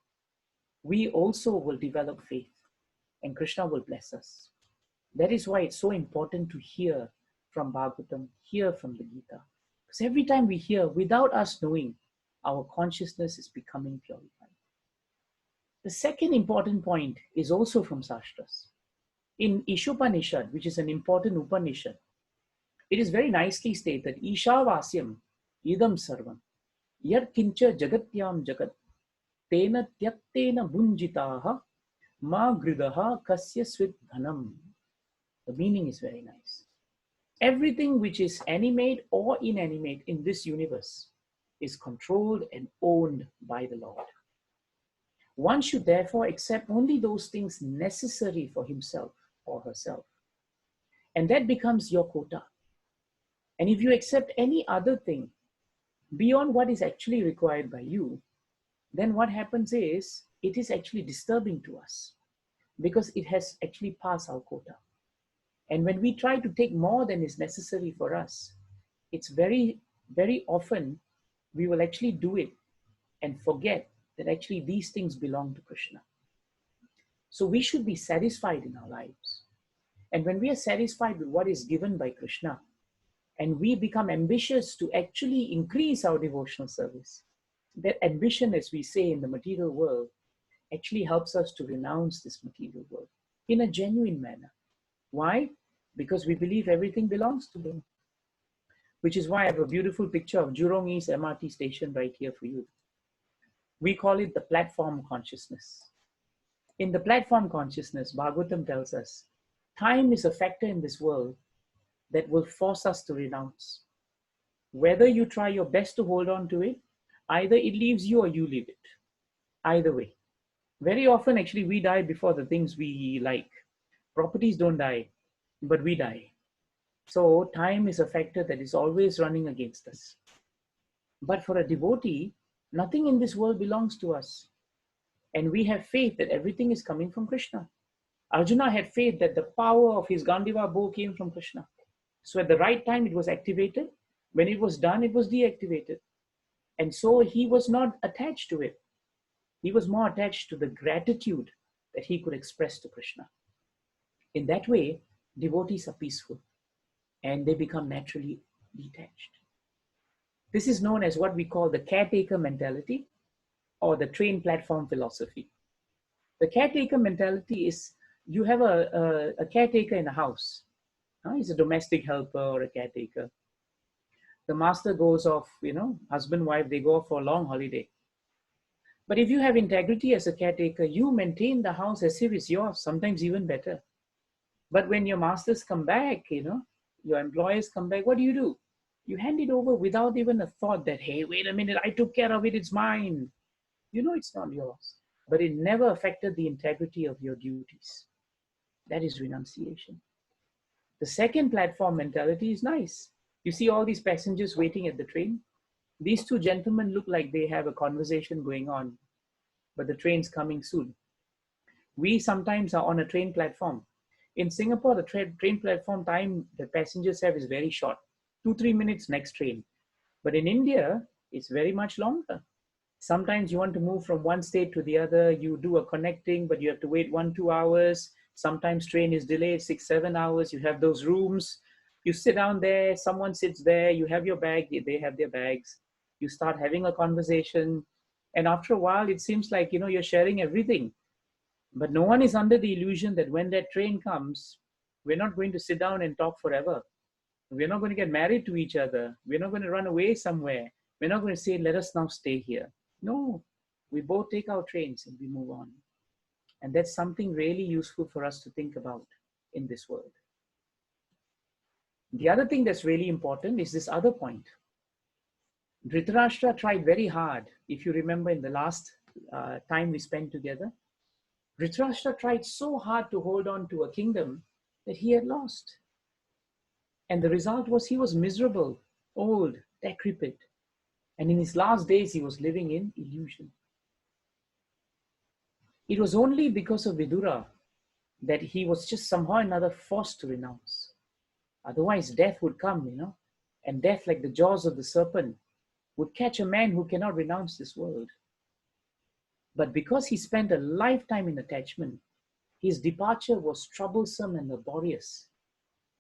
we also will develop faith and Krishna will bless us. That is why it's so important to hear from Bhagavatam, hear from the Gita. Because every time we hear, without us knowing, our consciousness is becoming purified. The second important point is also from Shastras. In Ishopanishad, which is an important Upanishad, it is very nicely stated, Ishavasyam idam sarvam yat kincha jagatyam jagat tena tyaktena bunjitaha ma gridaha kasya svit dhanam. The meaning is very nice. Everything which is animate or inanimate in this universe is controlled and owned by the Lord. One should therefore accept only those things necessary for himself or herself. And that becomes your quota. And if you accept any other thing beyond what is actually required by you, then what happens is it is actually disturbing to us because it has actually passed our quota. And when we try to take more than is necessary for us, it's very, very often we will actually do it and forget that actually these things belong to Krishna. So we should be satisfied in our lives. And when we are satisfied with what is given by Krishna, and we become ambitious to actually increase our devotional service, that ambition, as we say in the material world, actually helps us to renounce this material world in a genuine manner. Why? Because we believe everything belongs to Him. Which is why I have a beautiful picture of Jurong East MRT station right here for you. We call it the platform consciousness. In the platform consciousness, Bhagavatam tells us, time is a factor in this world that will force us to renounce. Whether you try your best to hold on to it, either it leaves you or you leave it. Either way. Very often, actually, we die before the things we like. Properties don't die, but we die. So time is a factor that is always running against us. But for a devotee, nothing in this world belongs to us. And we have faith that everything is coming from Krishna. Arjuna had faith that the power of his Gandiva bow came from Krishna. So at the right time, it was activated. When it was done, it was deactivated. And so he was not attached to it. He was more attached to the gratitude that he could express to Krishna. In that way, devotees are peaceful and they become naturally detached. This is known as what we call the caretaker mentality or the train platform philosophy. The caretaker mentality is you have a caretaker in a house. He's a domestic helper or a caretaker. The master goes off, husband, wife, they go off for a long holiday. But if you have integrity as a caretaker, you maintain the house as if it's yours, sometimes even better. But when your masters come back, your employers come back, what do? You hand it over without even a thought that, hey, wait a minute, I took care of it, it's mine. It's not yours. But it never affected the integrity of your duties. That is renunciation. The second platform mentality is nice. You see all these passengers waiting at the train. These two gentlemen look like they have a conversation going on, but the train's coming soon. We sometimes are on a train platform. In Singapore, the train platform time that passengers have is very short, 2-3 minutes next train. But in India, it's very much longer. Sometimes you want to move from one state to the other, you do a connecting, but you have to wait 1-2 hours. Sometimes train is delayed 6-7 hours. You have those rooms. You sit down there, someone sits there, you have your bag, they have their bags. You start having a conversation. And after a while, it seems like, you're sharing everything. But no one is under the illusion that when that train comes, we're not going to sit down and talk forever. We're not going to get married to each other. We're not going to run away somewhere. We're not going to say, let us now stay here. No, we both take our trains and we move on. And that's something really useful for us to think about in this world. The other thing that's really important is this other point. Dhritarashtra tried very hard, if you remember in the last time we spent together. Dhritarashtra tried so hard to hold on to a kingdom that he had lost. And the result was he was miserable, old, decrepit. And in his last days, he was living in illusion. It was only because of Vidura that he was just somehow or another forced to renounce. Otherwise, death would come, and death, like the jaws of the serpent, would catch a man who cannot renounce this world. But because he spent a lifetime in attachment, his departure was troublesome and laborious.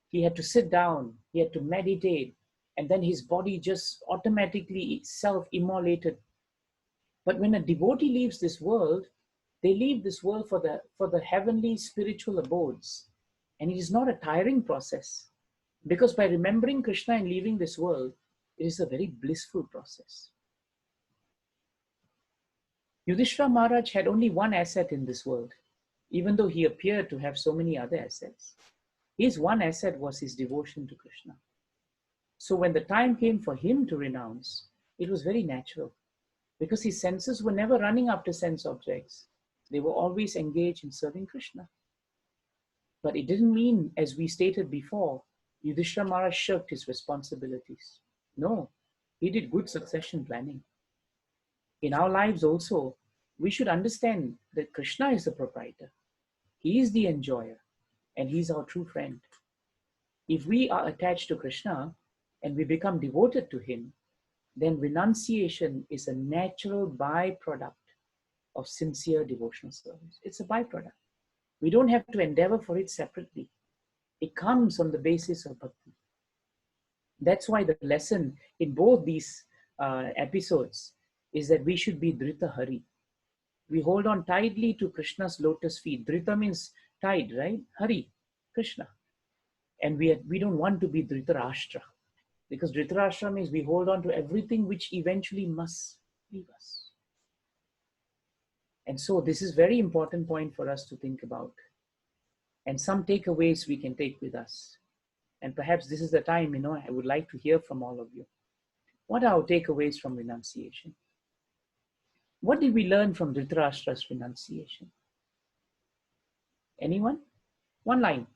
He had to sit down, he had to meditate, and then his body just automatically self-immolated. But when a devotee leaves this world, they leave this world for the heavenly spiritual abodes. And it is not a tiring process, because by remembering Krishna and leaving this world, it is a very blissful process. Yudhishthira Maharaj had only one asset in this world, even though he appeared to have so many other assets. His one asset was his devotion to Krishna. So when the time came for him to renounce, it was very natural, because his senses were never running after sense objects. They were always engaged in serving Krishna. But it didn't mean, as we stated before, Yudhishthira Maharaj shirked his responsibilities. No, he did good succession planning. In our lives also, we should understand that Krishna is the proprietor. He is the enjoyer, and he is our true friend. If we are attached to Krishna and we become devoted to him, then renunciation is a natural byproduct of sincere devotional service. It's a byproduct. We don't have to endeavor for it separately. It comes on the basis of bhakti. That's why the lesson in both these episodes is that we should be Dhrita Hari. We hold on tightly to Krishna's lotus feet. Dhrita means tied, right? Hari, Krishna. And we don't want to be Dhritarashtra, because Dhritarashtra means we hold on to everything which eventually must leave us. And so this is a very important point for us to think about. And some takeaways we can take with us. And perhaps this is the time, I would like to hear from all of you. What are our takeaways from renunciation? What did we learn from Dhritarashtra's renunciation? Anyone? One line.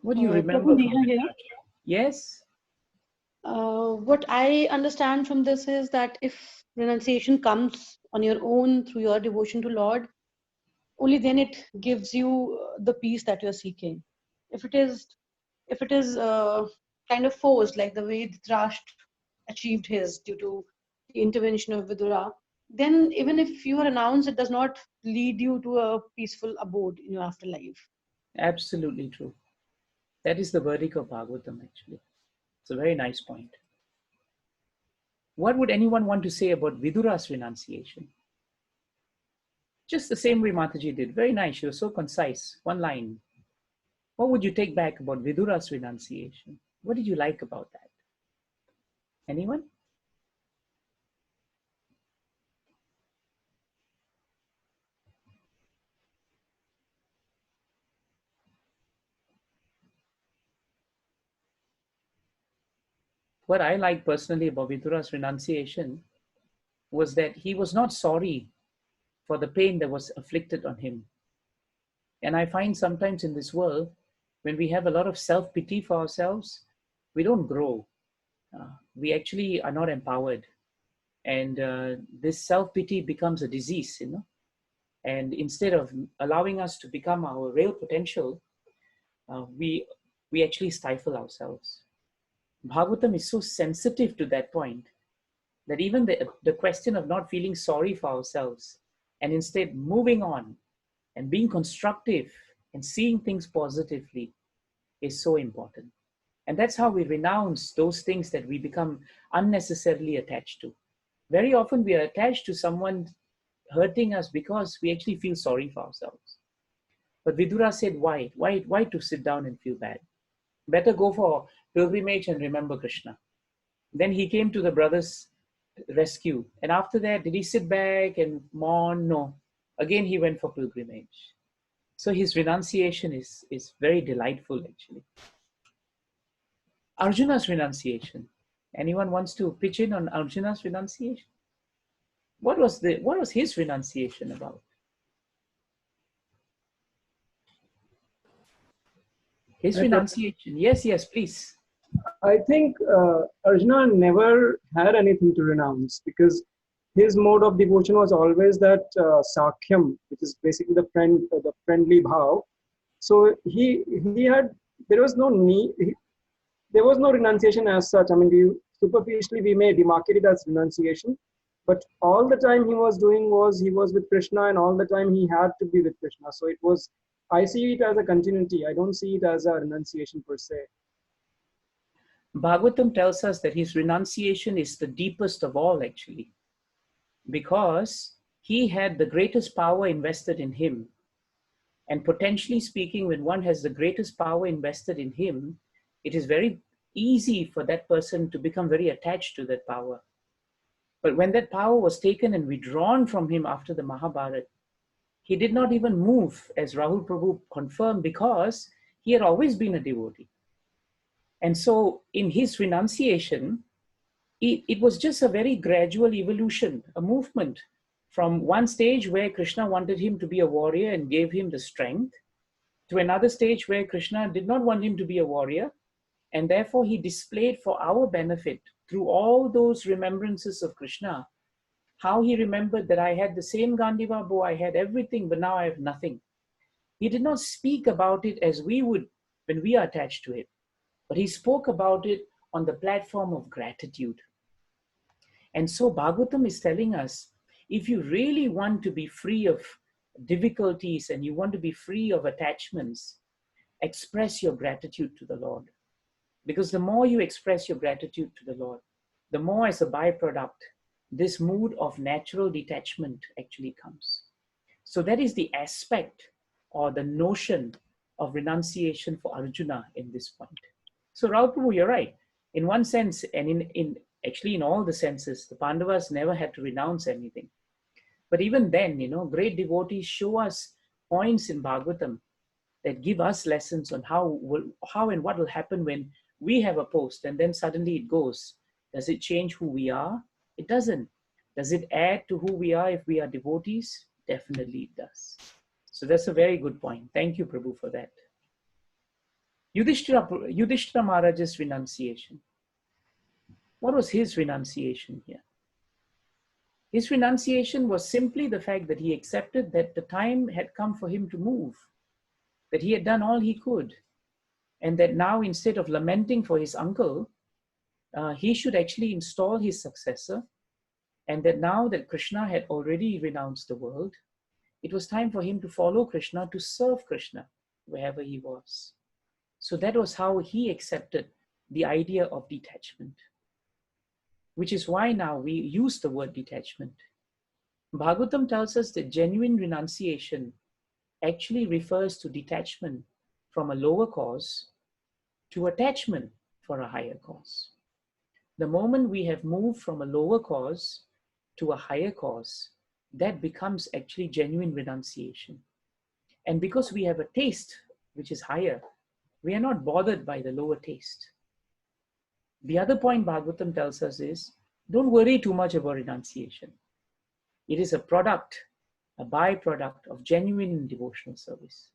What do you remember from Dhritarashtra? Yes? What I understand from this is that if renunciation comes on your own through your devotion to Lord, only then it gives you the peace that you're seeking. If it is kind of forced, like the way Dhritarashtra achieved his due to the intervention of Vidura, then even if you are renounced, it does not lead you to a peaceful abode in your afterlife. Absolutely true. That is the verdict of Bhagavatam, actually. It's a very nice point. What would anyone want to say about Vidura's renunciation? Just the same way Mataji did. Very nice. She was so concise. One line. What would you take back about Vidura's renunciation? What did you like about that? Anyone? What I like personally about Vidura's renunciation was that he was not sorry for the pain that was afflicted on him. And I find sometimes in this world, when we have a lot of self-pity for ourselves, we don't grow. We actually are not empowered. And this self-pity becomes a disease, And instead of allowing us to become our real potential, we actually stifle ourselves. Bhagavatam is so sensitive to that point that even the question of not feeling sorry for ourselves and instead moving on and being constructive and seeing things positively is so important. And that's how we renounce those things that we become unnecessarily attached to. Very often we are attached to someone hurting us because we actually feel sorry for ourselves. But Vidura said, why to sit down and feel bad? Better go for pilgrimage and remember Krishna. Then he came to the brothers' rescue. And after that, did he sit back and mourn? No. Again, he went for pilgrimage. So his renunciation is very delightful, actually. Arjuna's renunciation. Anyone wants to pitch in on Arjuna's renunciation? What was his renunciation about? His renunciation. Yes, yes, please. I think Arjuna never had anything to renounce, because his mode of devotion was always that sakhyam, which is basically the friendly bhav. So he had, there was no need, there was no renunciation as such. I mean, superficially we may demarcate it as renunciation, but all the time he was doing was he was with Krishna, and all the time he had to be with Krishna. So it was, I see it as a continuity. I don't see it as a renunciation per se. Bhagavatam tells us that his renunciation is the deepest of all, actually, because he had the greatest power invested in him. And potentially speaking, when one has the greatest power invested in him, it is very easy for that person to become very attached to that power. But when that power was taken and withdrawn from him after the Mahabharata, he did not even move, as Rahul Prabhu confirmed, because he had always been a devotee. And so in his renunciation, it was just a very gradual evolution, a movement from one stage where Krishna wanted him to be a warrior and gave him the strength, to another stage where Krishna did not want him to be a warrior, and therefore he displayed for our benefit through all those remembrances of Krishna, how he remembered that I had the same Gandiva bow, I had everything, but now I have nothing. He did not speak about it as we would when we are attached to it, but he spoke about it on the platform of gratitude. And so Bhagavatam is telling us, if you really want to be free of difficulties and you want to be free of attachments, express your gratitude to the Lord. Because the more you express your gratitude to the Lord, the more as a byproduct, this mood of natural detachment actually comes. So that is the aspect or the notion of renunciation for Arjuna in this point. So Rahul Prabhu, you're right. In one sense, and actually in all the senses, the Pandavas never had to renounce anything. But even then, great devotees show us points in Bhagavatam that give us lessons on how and what will happen when we have a post and then suddenly it goes. Does it change who we are? It doesn't. Does it add to who we are if we are devotees? Definitely it does. So that's a very good point. Thank you, Prabhu, for that. Yudhishthira Maharaj's renunciation. What was his renunciation here? His renunciation was simply the fact that he accepted that the time had come for him to move, that he had done all he could, and that now instead of lamenting for his uncle, he should actually install his successor, and that now that Krishna had already renounced the world, it was time for him to follow Krishna, to serve Krishna wherever he was. So that was how he accepted the idea of detachment, which is why now we use the word detachment. Bhagavatam tells us that genuine renunciation actually refers to detachment from a lower cause to attachment for a higher cause. The moment we have moved from a lower cause to a higher cause, that becomes actually genuine renunciation. And because we have a taste which is higher, we are not bothered by the lower taste. The other point Bhagavatam tells us is, don't worry too much about renunciation. It is a product, a byproduct of genuine devotional service.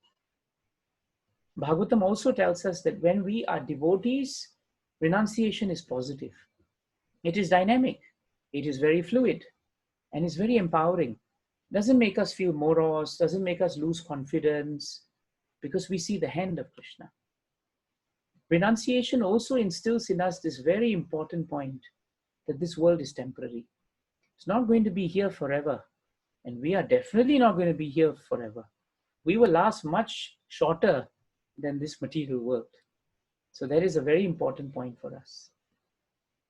Bhagavatam also tells us that when we are devotees, renunciation is positive. It is dynamic. It is very fluid. And it's very empowering. Doesn't make us feel morose, doesn't make us lose confidence, because we see the hand of Krishna. Renunciation also instills in us this very important point, that this world is temporary. It's not going to be here forever. And we are definitely not going to be here forever. We will last much shorter than this material world. So that is a very important point for us.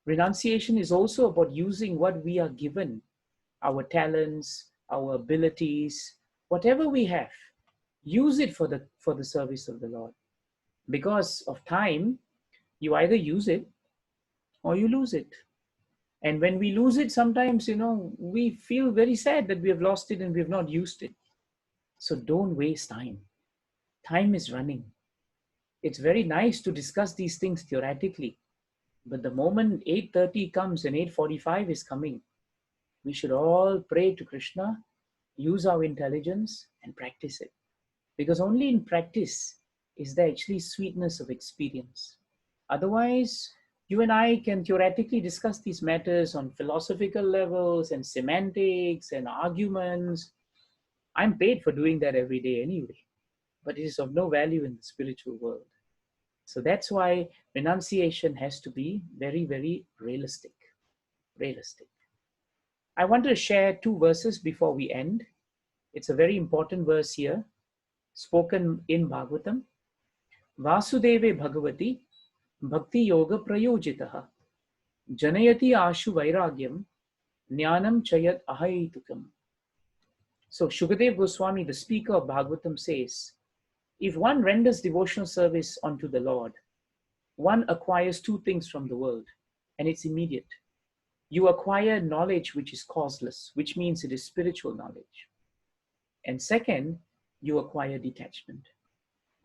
Renunciation is also about using what we are given, our talents, our abilities, whatever we have, use it for the service of the Lord. Because of time, you either use it or you lose it. And when we lose it, sometimes, we feel very sad that we have lost it and we have not used it. So don't waste time. Time is running. It's very nice to discuss these things theoretically, But the moment 8:30 comes and 8:45 is coming, we should all pray to Krishna, use our intelligence, and practice it. Because only in practice is there actually sweetness of experience. Otherwise, you and I can theoretically discuss these matters on philosophical levels and semantics and arguments. I'm paid for doing that every day anyway, but it is of no value in the spiritual world. So that's why renunciation has to be very, very realistic. Realistic. I want to share two verses before we end. It's a very important verse here, spoken in Bhagavatam. Vasudeve Bhagavati Bhakti Yoga Prayojitaha Janayati Ashu Vairagyam Jnanam Chayat Ahaitukam. So Shukadev Goswami, the speaker of Bhagavatam, says, if one renders devotional service unto the Lord, one acquires two things from the world, and it's immediate. You acquire knowledge which is causeless, which means it is spiritual knowledge. And second, you acquire detachment.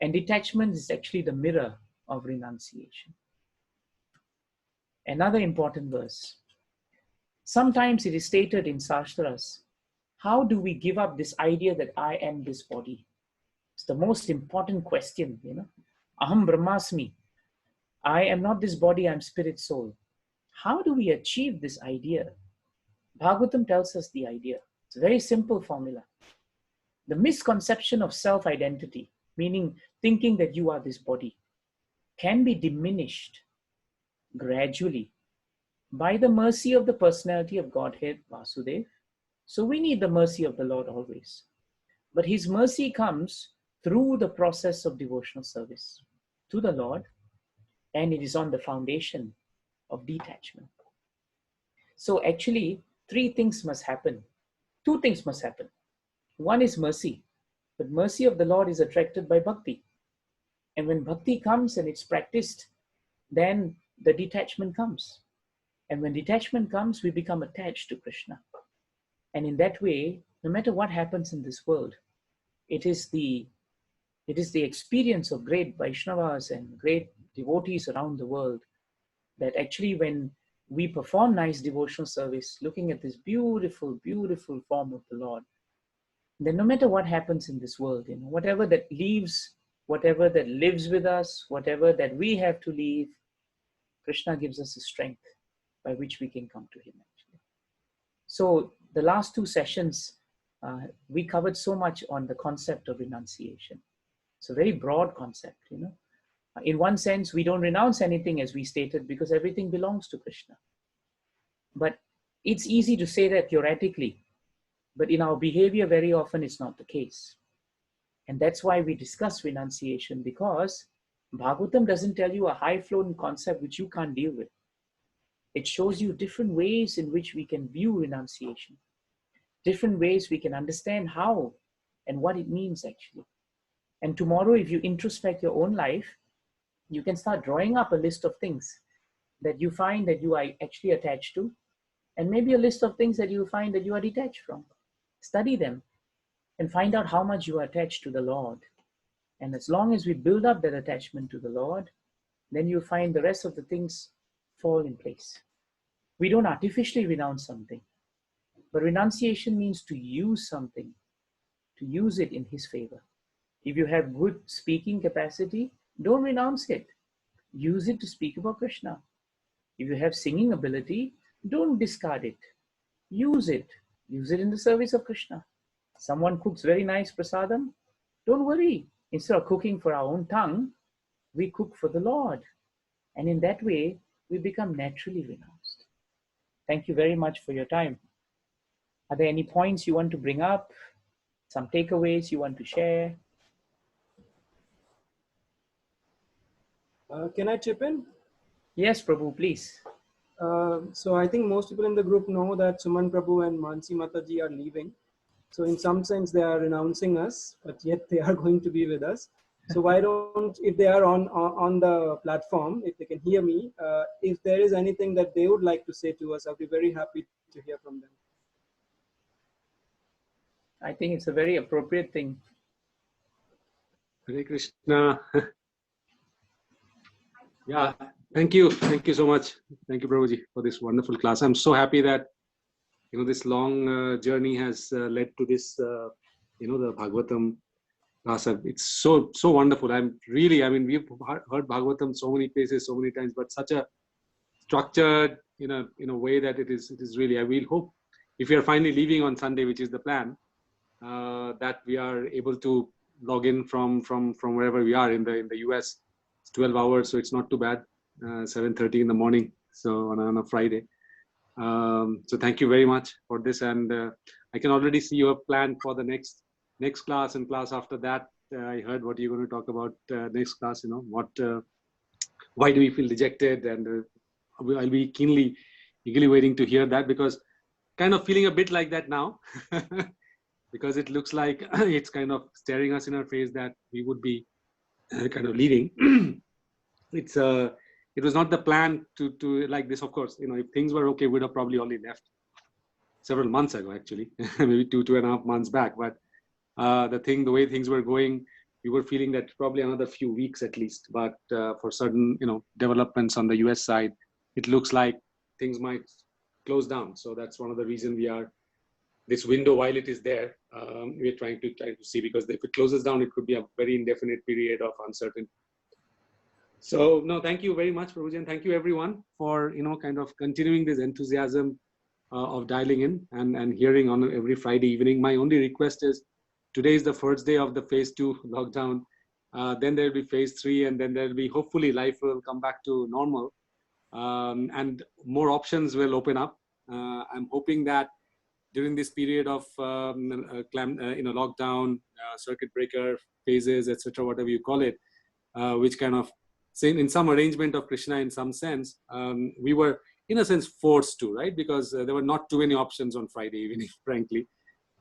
And detachment is actually the mirror of renunciation. Another important verse. Sometimes it is stated in Shastras, how do we give up this idea that I am this body? It's the most important question, Aham Brahmasmi. I am not this body, I'm spirit soul. How do we achieve this idea? Bhagavatam tells us the idea. It's a very simple formula. The misconception of self-identity, meaning thinking that you are this body, can be diminished gradually by the mercy of the personality of Godhead, Vasudev. So we need the mercy of the Lord always. But his mercy comes through the process of devotional service to the Lord, and it is on the foundation of detachment. So actually, three things must happen. Two things must happen. One is mercy. But mercy of the Lord is attracted by bhakti. And when bhakti comes and it's practiced, then the detachment comes. And when detachment comes, we become attached to Krishna. And in that way, no matter what happens in this world, it is the experience of great Vaishnavas and great devotees around the world that actually when we perform nice devotional service, looking at this beautiful, beautiful form of the Lord, then no matter what happens in this world, whatever that leaves, whatever that lives with us, whatever that we have to leave, Krishna gives us the strength by which we can come to him actually. So the last two sessions, we covered so much on the concept of renunciation. It's a very broad concept, In one sense, we don't renounce anything as we stated because everything belongs to Krishna. But it's easy to say that theoretically, but in our behavior, very often it's not the case. And that's why we discuss renunciation, because Bhagavatam doesn't tell you a high-flown concept which you can't deal with. It shows you different ways in which we can view renunciation, different ways we can understand how and what it means actually. And tomorrow, if you introspect your own life, you can start drawing up a list of things that you find that you are actually attached to, and maybe a list of things that you find that you are detached from. Study them and find out how much you are attached to the Lord. And as long as we build up that attachment to the Lord, then you find the rest of the things fall in place. We don't artificially renounce something, but renunciation means to use something, to use it in his favor. If you have good speaking capacity, don't renounce it. Use it to speak about Krishna. If you have singing ability, don't discard it. Use it. Use it in the service of Krishna. Someone cooks very nice prasadam, don't worry. Instead of cooking for our own tongue, we cook for the Lord. And in that way, we become naturally renounced. Thank you very much for your time. Are there any points you want to bring up? Some takeaways you want to share? Can I chip in? Yes, Prabhu, please. So I think most people in the group know that Suman Prabhu and Mansi Mataji are leaving. So in some sense, they are renouncing us, but yet they are going to be with us. So why don't, if they are on the platform, if they can hear me, if there is anything that they would like to say to us, I'll be very happy to hear from them. I think it's a very appropriate thing. Hare Krishna. Yeah, Thank you so much. Thank you, Prabhuji, for this wonderful class. I'm so happy that this long journey has led to this, the Bhagavatam class. It's so wonderful. We've heard Bhagavatam so many places, so many times, but such a structured in a way that it is really. I will hope if we are finally leaving on Sunday, which is the plan, that we are able to log in from wherever we are in the US. It's 12 hours, so it's not too bad. 7:30 in the morning, so on a Friday. So thank you very much for this, and I can already see your plan for the next class and class after that. I heard what you're going to talk about next class. Why do we feel dejected, and I'll be eagerly waiting to hear that, because kind of feeling a bit like that now, because it looks like it's kind of staring us in our face that we would be kind of leaving. It was not the plan to like this. Of course, if things were okay, we'd have probably only left several months ago, actually, maybe 2.5 months back. But the way things were going, we were feeling that probably another few weeks at least. But for certain, developments on the US side, it looks like things might close down. So that's one of the reasons we are this window while it is there. We're trying to see, because if it closes down, it could be a very indefinite period of uncertainty. So no, thank you very much, Prabhuji, and thank you everyone for kind of continuing this enthusiasm of dialing in and hearing on every Friday evening. My only request is, today is the first day of the phase 2 lockdown. Then there will be phase 3, and then there will be, hopefully life will come back to normal, and more options will open up. I'm hoping that during this period of lockdown, circuit breaker phases, etc., whatever you call it, which kind of in some arrangement of Krishna, in some sense, we were in a sense forced to, right? Because there were not too many options on Friday evening, frankly.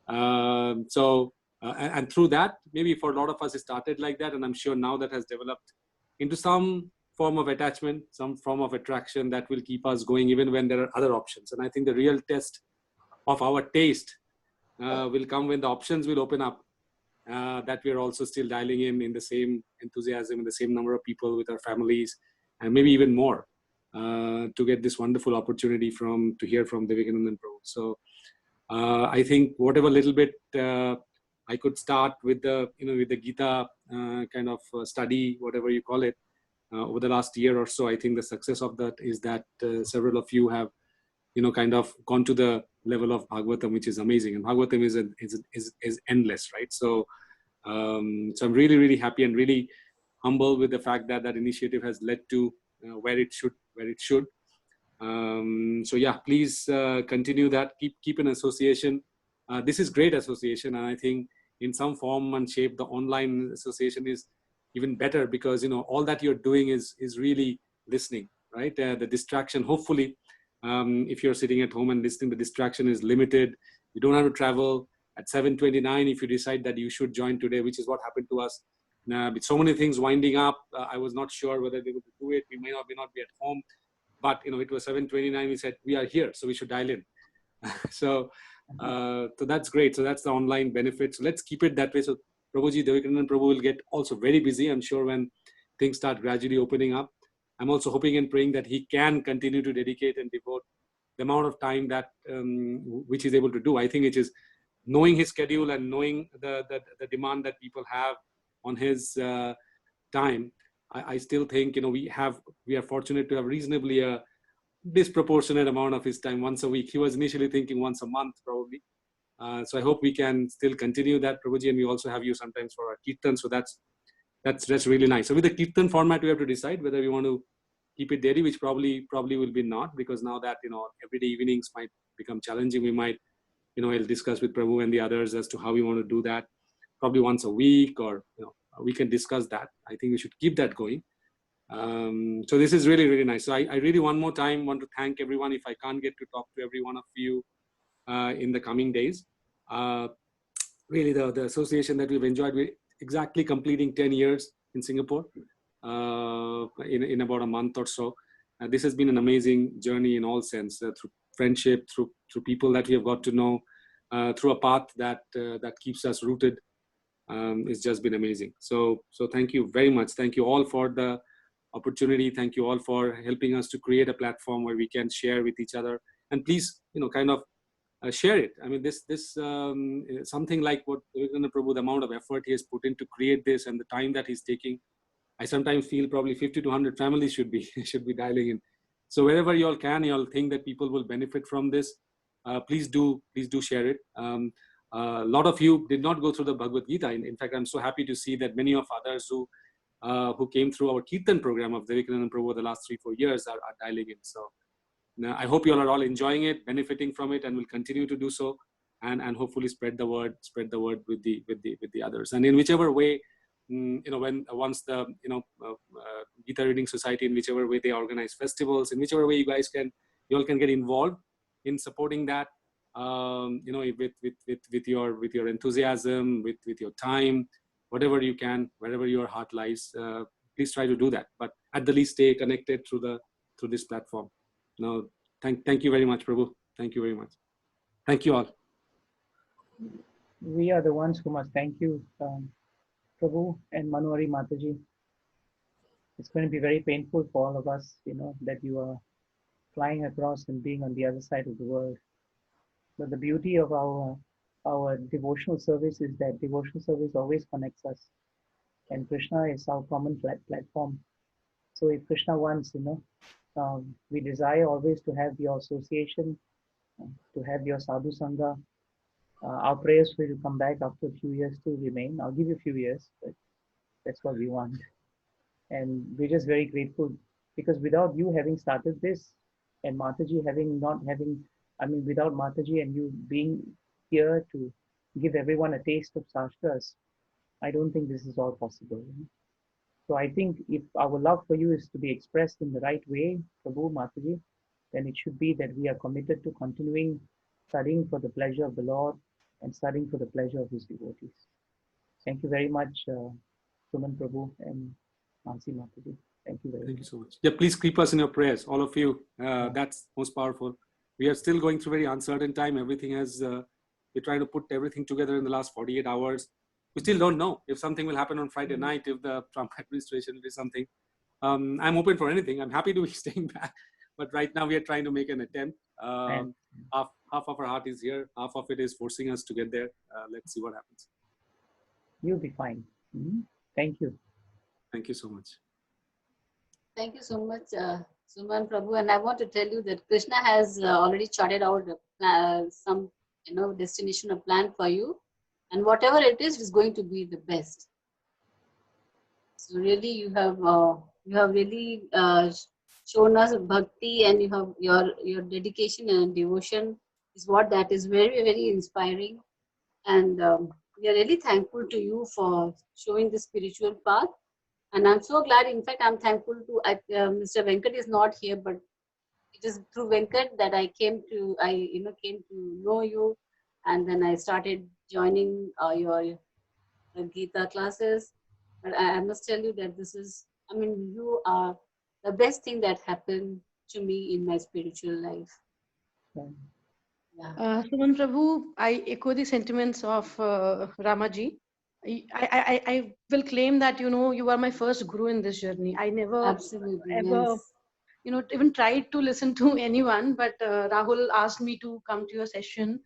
And through that, maybe for a lot of us, it started like that. And I'm sure now that has developed into some form of attachment, some form of attraction that will keep us going even when there are other options. And I think the real test of our taste will come when the options will open up. That we are also still dialing in the same enthusiasm, in the same number of people with our families, and maybe even more, to get this wonderful opportunity to hear from Devakinandan Prabhu. So I think whatever little bit I could start with the Gita kind of study, whatever you call it, over the last year or so, I think the success of that is that several of you have kind of gone to the level of Bhagavatam, which is amazing. And Bhagavatam is endless, right? So, so I'm really, really happy and really humble with the fact that that initiative has led to where it should. So yeah, please continue that. Keep an association. This is great association, and I think in some form and shape, the online association is even better, because all that you're doing is really listening, right? The distraction, hopefully. If you're sitting at home and listening, the distraction is limited. You don't have to travel. At 7:29, if you decide that you should join today, which is what happened to us, with so many things winding up, I was not sure whether they would do it. We may not be at home, but it was 7:29. We said we are here, so we should dial in. So that's great. So that's the online benefit. So let's keep it that way. So Prabhuji, Devakinandan Prabhu will get also very busy, I'm sure, when things start gradually opening up. I'm also hoping and praying that he can continue to dedicate and devote the amount of time that which he's able to do. I think it is knowing his schedule and knowing the demand that people have on his time. I still think we are fortunate to have reasonably a disproportionate amount of his time once a week. He was initially thinking once a month, probably. So I hope we can still continue that, Prabhuji, and we also have you sometimes for our kirtan. So that's really nice. So with the kirtan format, we have to decide whether we want to keep it daily, which probably will be not, because now that everyday evenings might become challenging. We might I'll discuss with Prabhu and the others as to how we want to do that. Probably once a week, or we can discuss that. I think we should keep that going. So this is really, really nice. So I really one more time want to thank everyone. If I can't get to talk to every one of you in the coming days, really the association that we've enjoyed, we're exactly completing 10 years in Singapore in about a month or so. This has been an amazing journey in all sense, through friendship, through people that we have got to know, through a path that keeps us rooted. It's just been amazing. So thank you very much. Thank you all for the opportunity. Thank you all for helping us to create a platform where we can share with each other. And please, kind of share it. I mean, this something like what Devakinandan Prabhu, the amount of effort he has put in to create this and the time that he's taking. I sometimes feel probably 50 to 100 families should be dialing in. So wherever you all can, you all think that people will benefit from this, please do share it. A lot of you did not go through the Bhagavad Gita. In fact, I'm so happy to see that many of others who came through our kirtan program of Devakinandan Prabhu the last 3-4 years are dialing in. So now I hope you all are all enjoying it, benefiting from it, and will continue to do so, and hopefully spread the word with the others. And in whichever way, once the Gita Reading Society, in whichever way they organize festivals, in whichever way you all can get involved in supporting that, with your enthusiasm, with your time, whatever you can, wherever your heart lies, please try to do that. But at the least, stay connected through this platform. No, thank you very much, Prabhu. Thank you very much. Thank you all. We are the ones who must thank you, Prabhu and Manohari Mataji. It's going to be very painful for all of us, that you are flying across and being on the other side of the world. But the beauty of our devotional service is that devotional service always connects us, and Krishna is our common platform. So if Krishna wants, we desire always to have your association, to have your sadhu sangha. Our prayers will come back after a few years to remain. I'll give you a few years, but that's what we want. And we're just very grateful, because without you having started this, and Mataji without Mataji and you being here to give everyone a taste of Shastras, I don't think this is all possible. So I think if our love for you is to be expressed in the right way, Prabhu, Mataji, then it should be that we are committed to continuing studying for the pleasure of the Lord and studying for the pleasure of His devotees. Thank you very much, Suman Prabhu and Mansi Mataji. Thank you very much. Thank you so much. Yeah, please keep us in your prayers, all of you. That's most powerful. We are still going through very uncertain time. Everything we're trying to put everything together in the last 48 hours. We still don't know if something will happen on Friday night, if the Trump administration will do something. I'm open for anything. I'm happy to be staying back. But right now we are trying to make an attempt. Half of our heart is here. Half of it is forcing us to get there. Let's see what happens. You'll be fine. Thank you. Thank you so much. Thank you so much, Suman Prabhu. And I want to tell you that Krishna has already charted out some, destination or plan for you. And whatever it is going to be the best. So really, you have really shown us bhakti, and you have your dedication and devotion is what that is very, very inspiring. And we are really thankful to you for showing the spiritual path. And I'm so glad. In fact, I'm thankful to Mr. Venkat is not here, but it is through Venkat that I came to know you, and then I started joining your Gita classes. But I must tell you that you are the best thing that happened to me in my spiritual life. Yeah. Suman Prabhu, I echo the sentiments of Ramaji. I will claim that, you are my first guru in this journey. I never ever, even tried to listen to anyone, but Rahul asked me to come to your session,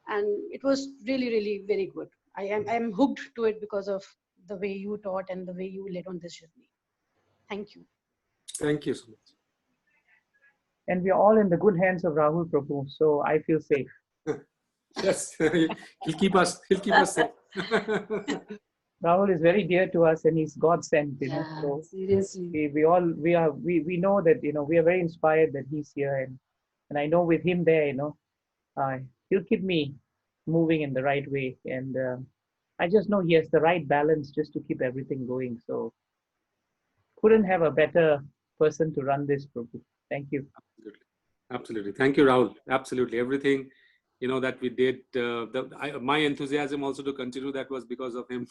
and it was really, really very good. I am hooked to it because of the way you taught and the way you led on this journey. Thank you. Thank you so much. And we are all in the good hands of Rahul Prabhu, so I feel safe. Yes, he'll keep us safe. Rahul is very dear to us, and he's God sent. So seriously, we know that we are very inspired that he's here, and I know with him there, he'll keep me moving in the right way, and I just know he has the right balance just to keep everything going. So couldn't have a better person to run this, Prabhu. Thank you. Absolutely. Thank you, Rahul. Absolutely. Everything, that we did, my enthusiasm also to continue that was because of him.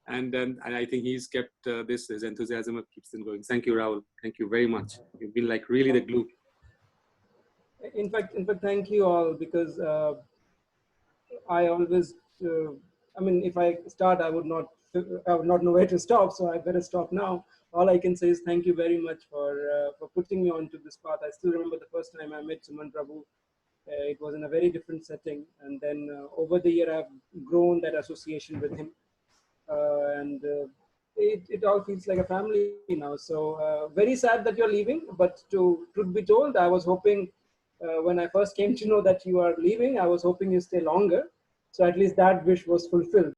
And I think he's kept his enthusiasm keeps him going. Thank you, Rahul. Thank you very much. You've been like really the glue. In fact, thank you all, because I always, if I start, I would not know where to stop, so I better stop now. all I can say is thank you very much for putting me onto this path. I still remember the first time I met Suman Prabhu. It was in a very different setting, and then over the year I've grown that association with him, and it all feels like a family now. So very sad that you're leaving, but to truth be told, I was hoping when I first came to know that you are leaving, I was hoping you stay longer. So at least that wish was fulfilled.